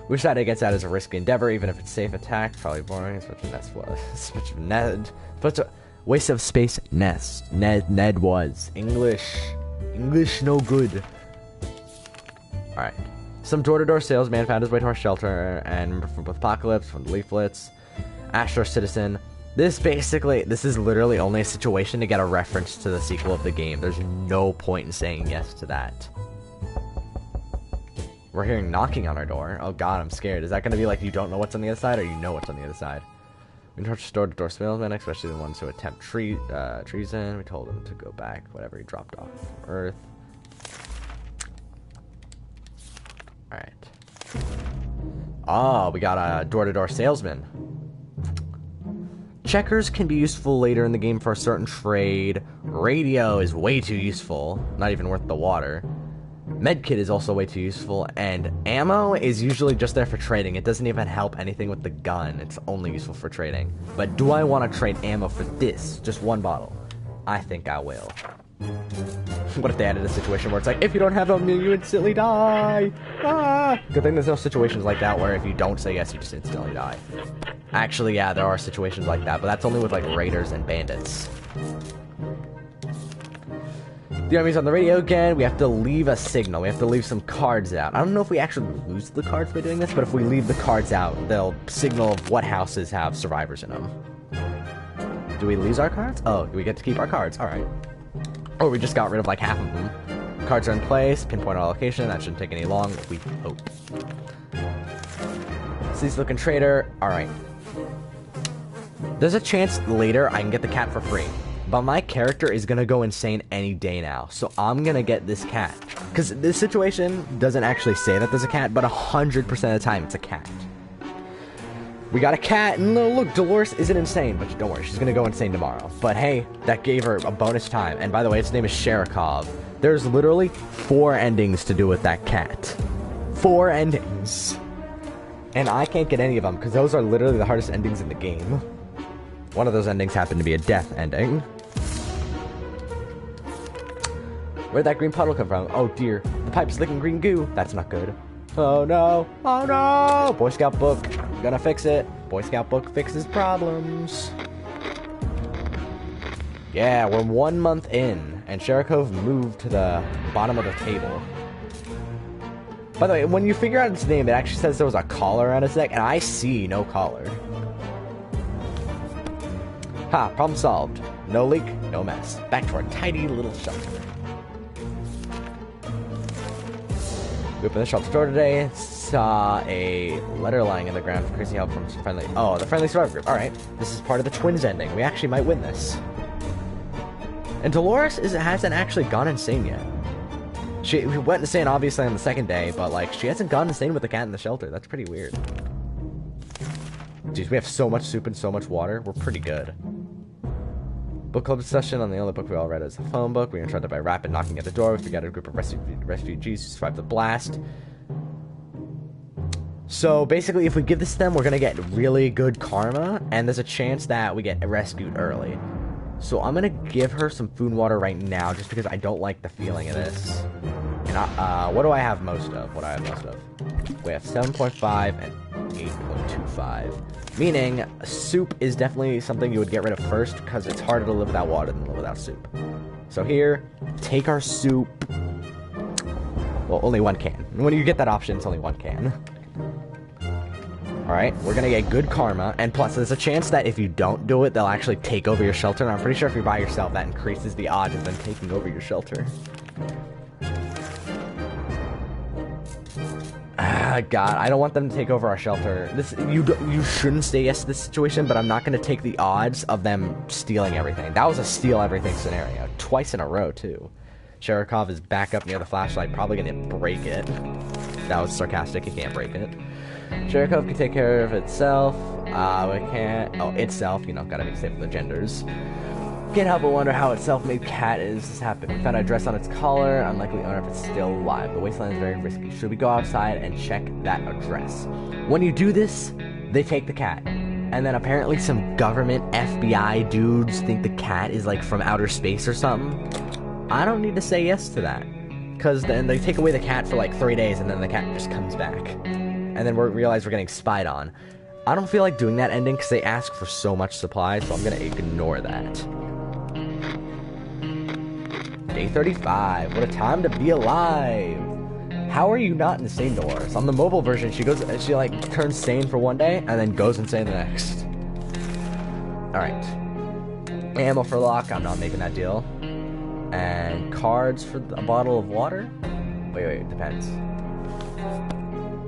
We decided against that as a risky endeavor, even if it's safe attack. Probably boring. Such a nest was. Such a Ned. Such a waste of space nest. Ned was. English no good. Alright. Some door-to-door salesman found his way to our shelter, and from Apocalypse, from leaflets. Astro Citizen. This is literally only a situation to get a reference to the sequel of the game. There's no point in saying yes to that. We're hearing knocking on our door. Oh god, I'm scared. Is that going to be like you don't know what's on the other side, or you know what's on the other side? We tortured door-to-door salesmen, especially the ones who attempt treason. We told him to go back, whatever he dropped off from Earth. Alright. Oh, we got a door-to-door salesman. Checkers can be useful later in the game for a certain trade. Radio is way too useful. Not even worth the water. Medkit is also way too useful. And ammo is usually just there for trading. It doesn't even help anything with the gun. It's only useful for trading. But do I want to trade ammo for this? Just one bottle. I think I will. What if they added a situation where it's like, if you don't have ammo, you instantly die? Ah! Good thing there's no situations like that where if you don't say yes, you just instantly die. Actually, yeah, there are situations like that, but that's only with, like, raiders and bandits. The enemy's on the radio again. We have to leave a signal. We have to leave some cards out. I don't know if we actually lose the cards by doing this, but if we leave the cards out, they'll signal what houses have survivors in them. Do we lose our cards? Oh, we get to keep our cards. All right. Or we just got rid of like half of them. Cards are in place. Pinpoint our location. That shouldn't take any long. We hope. Sleazy looking trader. All right. There's a chance later I can get the cat for free. But my character is going to go insane any day now. So I'm going to get this cat. Because this situation doesn't actually say that there's a cat, but 100% of the time it's a cat. We got a cat, and look, Dolores isn't insane. But don't worry, she's going to go insane tomorrow. But hey, that gave her a bonus time. And by the way, its name is Sherikov. There's literally 4 endings to do with that cat. 4 endings. And I can't get any of them, because those are literally the hardest endings in the game. One of those endings happened to be a death ending. Where'd that green puddle come from? Oh dear, the pipe's licking green goo. That's not good. Oh no, oh no! Boy Scout book, gonna fix it. Boy Scout book fixes problems. Yeah, we're 1 month in, and Sherikov moved to the bottom of the table. By the way, when you figure out its name, it actually says there was a collar on its neck, and I see no collar. Ha, problem solved. No leak, no mess. Back to our tidy little shelter. We opened the shelter door today, saw a letter lying in the ground for crazy help from some friendly... Oh, the friendly survivor group. Alright, this is part of the twins ending. We actually might win this. And Dolores hasn't actually gone insane yet. She went insane, obviously, on the second day, but, like, she hasn't gone insane with the cat in the shelter. That's pretty weird. Jeez, we have so much soup and so much water. We're pretty good. Book club discussion on the only book we all read is the phone book. We were interrupted by rapid knocking at the door. We forgot a group of refugees who survived the blast. So basically, if we give this to them, we're gonna get really good karma, and there's a chance that we get rescued early. So I'm gonna give her some food and water right now, just because I don't like the feeling of this. And what do I have most of? What do I have most of? We have 7.5 and 8.25. Meaning, soup is definitely something you would get rid of first, because it's harder to live without water than live without soup. So here, take our soup. Well, only 1 can. When you get that option, it's only 1 can. Alright, we're gonna get good karma, and plus there's a chance that if you don't do it, they'll actually take over your shelter, and I'm pretty sure if you're by yourself, that increases the odds of them taking over your shelter. God, I don't want them to take over our shelter. You shouldn't say yes to this situation, but I'm not going to take the odds of them stealing everything. That was a steal everything scenario. Twice in a row, too. Sherikov is back up near the flashlight, probably going to break it. That was sarcastic, he can't break it. Sherikov can take care of itself. We can't... Oh, itself, you know, gotta be safe with the genders. Can't help but wonder how its self-made cat is this happened. We found a dress on its collar, unlikely owner if it's still alive. The wasteland is very risky. Should we go outside and check that address? When you do this, they take the cat. And then apparently some government FBI dudes think the cat is like from outer space or something. I don't need to say yes to that. Because then they take away the cat for like 3 days and then the cat just comes back. And then we realize we're getting spied on. I don't feel like doing that ending because they ask for so much supply, so I'm going to ignore that. Day 35. What a time to be alive. How are you not insane, Dolores? On the mobile version, she like turns sane for 1 day and then goes insane the next. Alright. Ammo for lock. I'm not making that deal. And cards for a bottle of water? Wait, depends.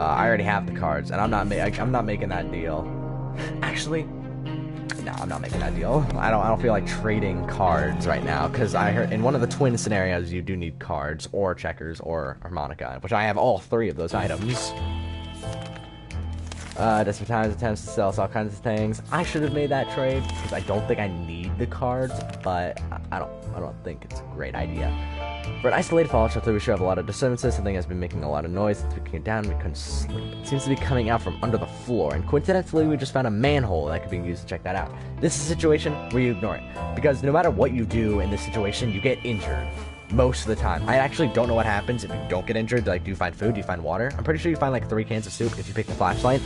I already have the cards, and I'm not making that deal. Actually, no, I'm not making that deal. I don't feel like trading cards right now, because I heard in one of the twin scenarios you do need cards or checkers or harmonica, which I have all 3 of those items. Desperate times attempts to sell us all kinds of things. I should have made that trade because I don't think I need the cards, but I don't think it's a great idea. For an isolated fallout shelter, we should have a lot of disturbances. Something has been making a lot of noise since we came down. We couldn't sleep. It seems to be coming out from under the floor, and coincidentally, we just found a manhole that could be used to check that out. This is a situation where you ignore it, because no matter what you do in this situation, you get injured. Most of the time. I actually don't know what happens if you don't get injured. Like, do you find food? Do you find water? I'm pretty sure you find like 3 cans of soup if you pick the flashlight.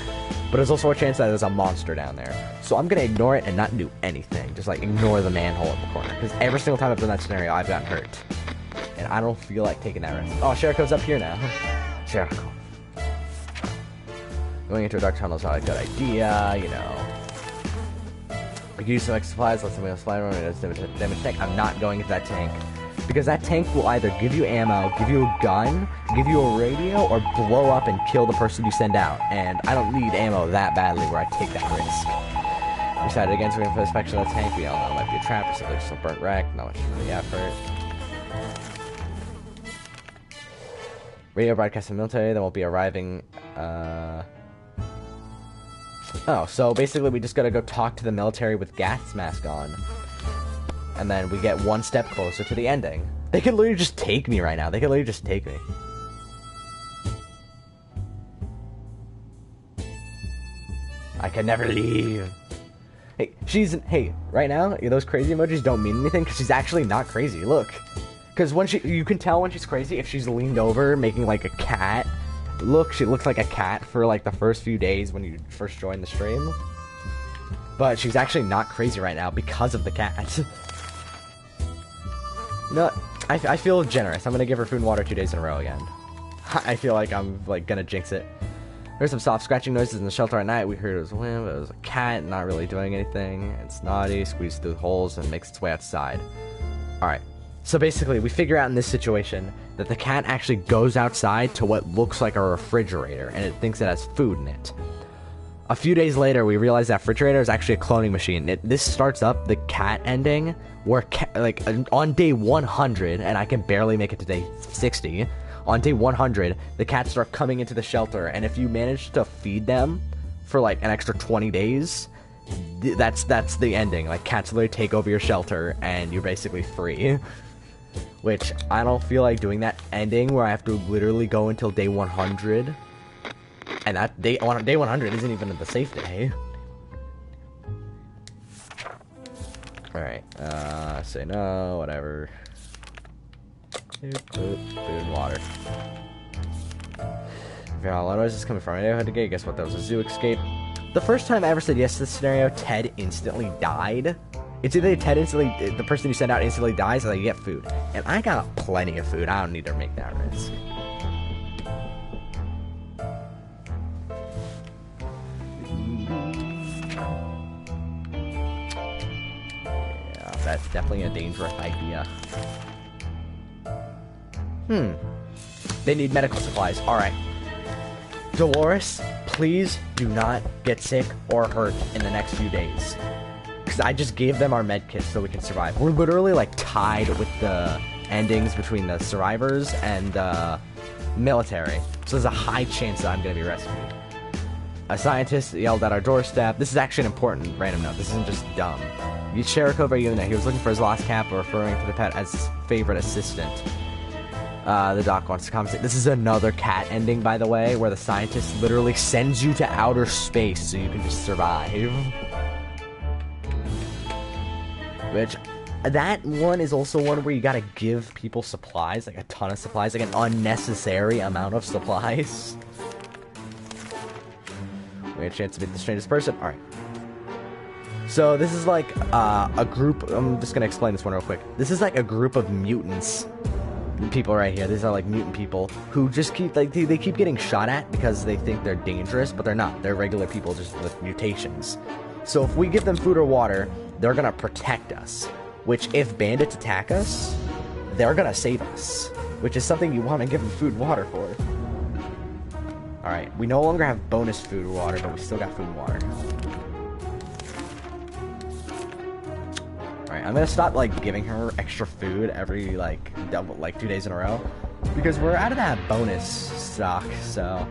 But there's also a chance that there's a monster down there. So I'm gonna ignore it and not do anything. Just like ignore the manhole in the corner. Because every single time I've done that scenario, I've gotten hurt. and I don't feel like taking that risk. Oh, Sheriko's up here now. Sheriko. Going into a dark tunnel is not a good idea, you know. We can use some extra supplies, let somebody else fly around, it does damage tank. I'm not going into that tank. Because that tank will either give you ammo, give you a gun, give you a radio, or blow up and kill the person you send out. And I don't need ammo that badly where I take that risk. We decided against we're going for the inspection of the tank. We all know it might be a trap or something, just a burnt wreck, not much for the effort. Radio broadcast to the military, then we'll be arriving, Oh, so basically we just gotta go talk to the military with gas mask on. And then we get one step closer to the ending. They could literally just take me right now. They could literally just take me. I can never leave. Hey, hey, right now, those crazy emojis don't mean anything because she's actually not crazy. Look. Because when you can tell when she's crazy if she's leaned over making like a cat. Look, she looks like a cat for like the first few days when you first join the stream. But she's actually not crazy right now because of the cat. You know what? I feel generous. I'm gonna give her food and water 2 days in a row again. I feel like I'm like gonna jinx it. There's some soft scratching noises in the shelter at night. We heard it was a wind, but it was a cat not really doing anything. It's naughty, squeezes through the holes and makes its way outside. Alright. So basically, we figure out in this situation that the cat actually goes outside to what looks like a refrigerator, and it thinks it has food in it. A few days later, we realize that refrigerator is actually a cloning machine. This starts up the cat ending, where like on day 100, and I can barely make it to day 60. On day 100, the cats start coming into the shelter, and if you manage to feed them for like an extra 20 days, that's the ending. Like, cats literally take over your shelter, and you're basically free. Which, I don't feel like doing that ending where I have to literally go until day 100. And that day 100 isn't even the safe day. Alright, say no, whatever. Food and water. Yeah, a lot of noise is coming from radiohead today. Guess what? That was a zoo escape. The first time I ever said yes to this scenario, Ted instantly died. It's either the person you send out instantly dies, or you get food. And I got plenty of food. I don't need to make that risk. Yeah, that's definitely a dangerous idea. They need medical supplies. Alright. Dolores, please do not get sick or hurt in the next few days. Because I just gave them our med kits so we can survive. We're literally like tied with the endings between the survivors and the military. So there's a high chance that I'm going to be rescued. A scientist yelled at our doorstep. This is actually an important random note. This isn't just dumb. Sheriko Ryuna, he was looking for his lost cat, referring to the pet as his favorite assistant. The doc wants to commentate. This is another cat ending, by the way, where the scientist literally sends you to outer space so you can just survive. Which, that one is also one where you gotta give people supplies, like a ton of supplies, like an unnecessary amount of supplies. We had a chance to meet the strangest person. Alright. So, this is like, a group, I'm just gonna explain this one real quick. This is like a group of mutants. People right here, these are like mutant people who just keep, like, they keep getting shot at because they think they're dangerous, but they're not. They're regular people just with mutations. So if we give them food or water, they're gonna protect us. Which, if bandits attack us, they're gonna save us. Which is something you want to give them food and water for. Alright, we no longer have bonus food or water, but we still got food and water. Alright, I'm gonna stop, like, giving her extra food every, like, 2 days in a row. Because we're out of that bonus stock, so...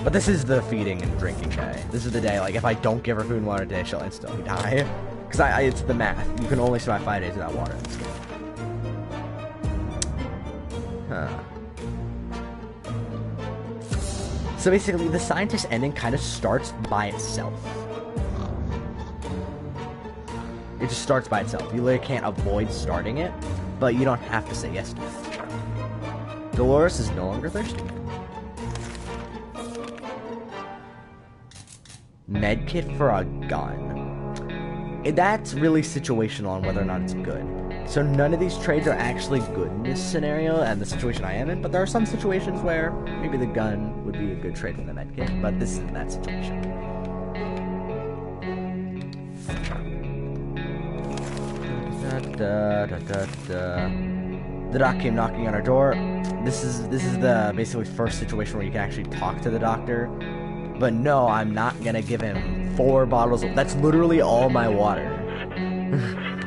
But this is the feeding and drinking day. This is the day, like, if I don't give her food and water today, she'll instantly die. Because it's the math. You can only survive 5 days without water in this game. Huh. So basically, the scientist ending kind of starts by itself. It just starts by itself. You literally can't avoid starting it, but you don't have to say yes to it. Dolores is no longer thirsty. Medkit for a gun. That's really situational on whether or not it's good. So none of these trades are actually good in this scenario and the situation I am in, but there are some situations where maybe the gun would be a good trade from the medkit, but this isn't that situation. The doc came knocking on our door. This is the basically first situation where you can actually talk to the doctor. But no, I'm not gonna give him 4 bottles of... That's literally all my water.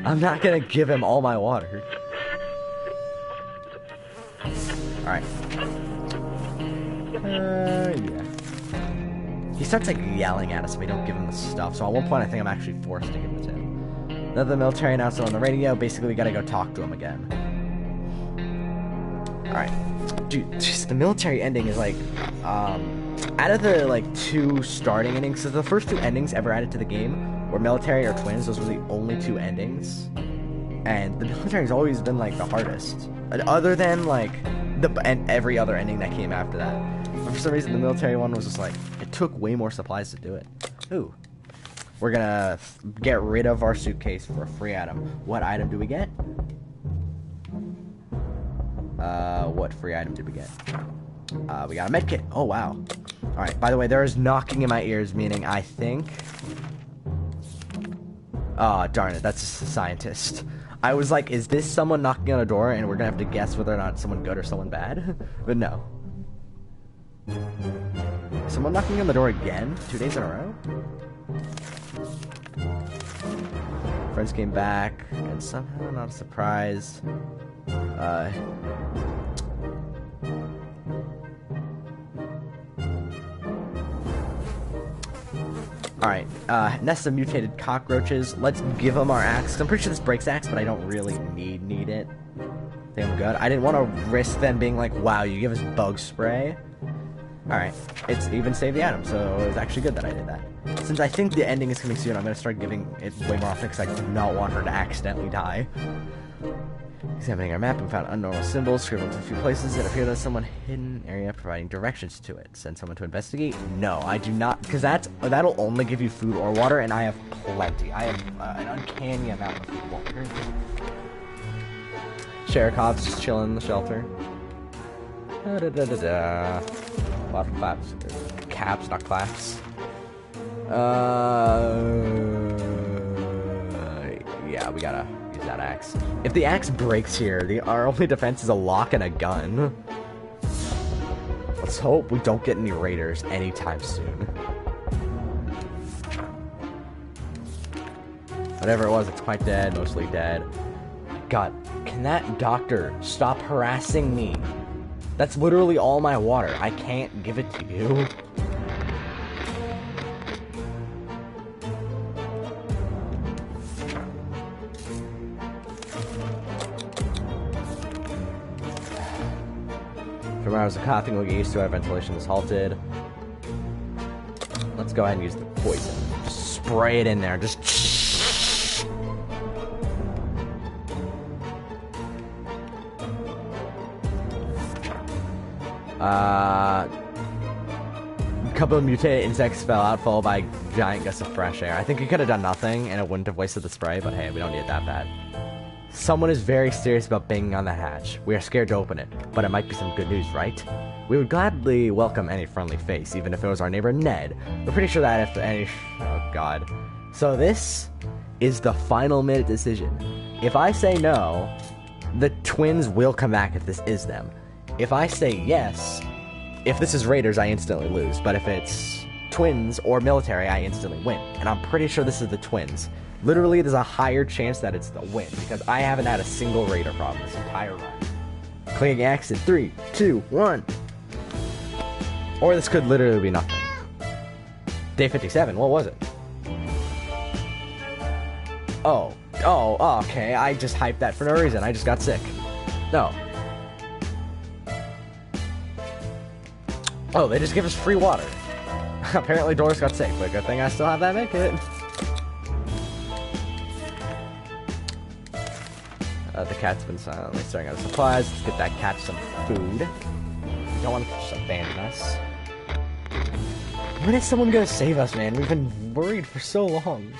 I'm not gonna give him all my water. Alright. Yeah. He starts like yelling at us if we don't give him the stuff. So at one point I think I'm actually forced to give it to him. Another military announcement on the radio. Basically we gotta go talk to him again. Alright. Dude, just the military ending is like, out of the like 2 starting endings, so the first 2 endings ever added to the game were military or twins. Those were the only 2 endings, and the military's always been like the hardest, other than like every other ending that came after that. But for some reason the military one was just like, it took way more supplies to do it. Ooh, we're gonna get rid of our suitcase for a free item. What item do we get? What free item did we get? We got a medkit. Oh wow. Alright, by the way, there is knocking in my ears, meaning I think... Oh, darn it, that's a scientist. I was like, is this someone knocking on a door and we're gonna have to guess whether or not it's someone good or someone bad? But no. Someone knocking on the door again? 2 days in a row? Friends came back, and somehow, not a surprise, Alright, nest of mutated cockroaches. Let's give them our axe. I'm pretty sure this breaks axe, but I don't really need it. I think I'm good. I didn't want to risk them being like, wow, you give us bug spray. Alright, it's even saved the item, so it was actually good that I did that. Since I think the ending is coming soon, I'm going to start giving it way more often because I do not want her to accidentally die. Examining our map, we found unnormal symbols scribbled in a few places. It appeared that someone hidden area providing directions to it. Send someone to investigate? No, I do not, because that'll only give you food or water, and I have plenty. I have an uncanny amount of food and water. Sherikov's just chilling in the shelter. A lot of claps. Caps, not claps. Yeah, we gotta use that axe. If the axe breaks here, our only defense is a lock and a gun. Let's hope we don't get any raiders anytime soon. Whatever it was, it's quite dead, mostly dead. God, can that doctor stop harassing me? That's literally all my water. I can't give it to you. From hours of coughing, we'll get used to our ventilation is halted. Let's go ahead and use the poison. Just spray it in there. Just... A couple of mutated insects fell out, followed by a giant gust of fresh air. I think we could have done nothing, and it wouldn't have wasted the spray, but hey, we don't need it that bad. Someone is very serious about banging on the hatch. We are scared to open it, but it might be some good news, right? We would gladly welcome any friendly face, even if it was our neighbor Ned. We're pretty sure that if any... Oh, God. So this is the final minute decision. If I say no, the twins will come back if this is them. If I say yes, if this is Raiders, I instantly lose. But if it's twins or military, I instantly win. And I'm pretty sure this is the twins. Literally, there's a higher chance that it's the win, because I haven't had a single Raider problem this entire run. Clicking X in 3, 2, 1. Or this could literally be nothing. Day 57, what was it? Oh, okay, I just hyped that for no reason. I just got sick. No. Oh, they just give us free water. Apparently Doris got sick, but good thing I still have that medkit. The cat's been silently staring at the supplies. Let's get that cat some food. We don't want to just abandon us. When is someone gonna save us, man? We've been worried for so long.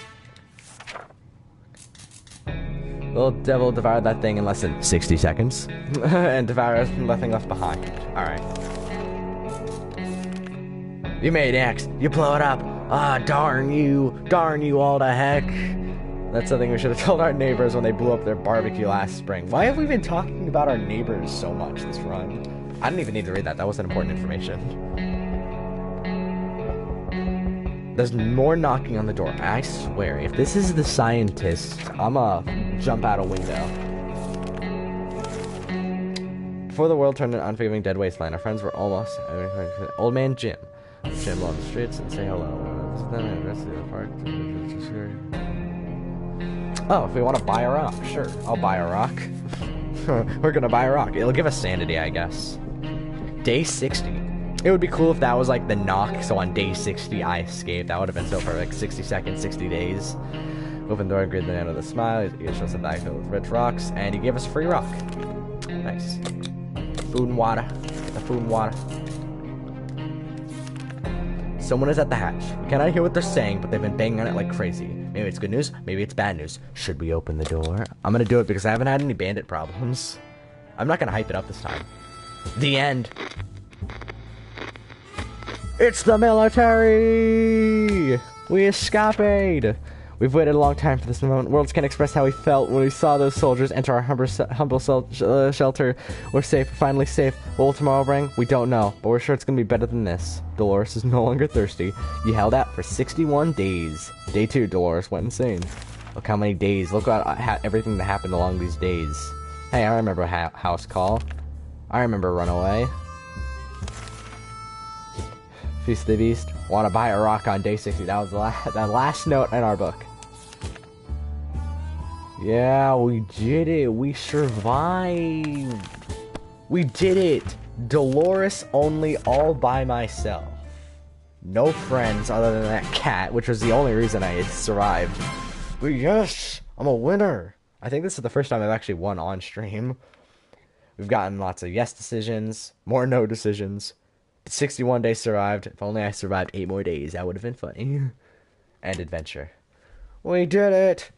Little devil devoured that thing in less than 60 seconds. And devoured nothing left behind. Alright. You made X. You blow it up. Ah, darn you. Darn you all to heck. That's something we should have told our neighbors when they blew up their barbecue last spring. Why have we been talking about our neighbors so much this run? I didn't even need to read that. That wasn't important information. There's more knocking on the door. I swear, if this is the scientist, I'ma jump out a window. Before the world turned an unforgiving dead wasteland, our friends were almost... Old man Jim. Jim on the streets and say hello. Oh, if we want to buy a rock, sure. I'll buy a rock. We're gonna buy a rock. It'll give us sanity, I guess. Day 60. It would be cool if that was like the knock, so on day 60 I escaped. That would have been so perfect. 60 seconds, 60 days. Open the door, greet the end of the smile. He shows us a bag filled with rich rocks, and he gave us a free rock. Nice. Food and water. Get the food and water. Someone is at the hatch. We cannot hear what they're saying, but they've been banging on it like crazy. Maybe it's good news, maybe it's bad news. Should we open the door? I'm gonna do it because I haven't had any bandit problems. I'm not gonna hype it up this time. The end. It's the military! We escaped! We've waited a long time for this moment. Words can't express how we felt when we saw those soldiers enter our humble shelter. We're safe, we're finally safe. What will tomorrow bring? We don't know, but we're sure it's gonna be better than this. Dolores is no longer thirsty. You held out for 61 days. Day 2, Dolores went insane. Look how many days. Look at everything that happened along these days. Hey, I remember House Call. I remember Runaway. Feast of the Beast. Want to buy a rock on day 60. That was the last note in our book. Yeah, we did it. We survived. We did it. Dolores only, all by myself. No friends other than that cat, which was the only reason I survived. But yes, I'm a winner. I think this is the first time I've actually won on stream. We've gotten lots of yes decisions, more no decisions. 61 days survived. If only I survived 8 more days, that would have been funny. And adventure. We did it!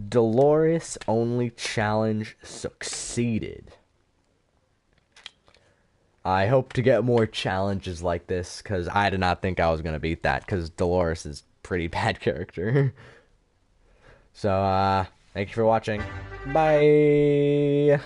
Dolores only challenge succeeded. I hope to get more challenges like this, because I did not think I was going to beat that, because Dolores is a pretty bad character. So, thank you for watching. Bye!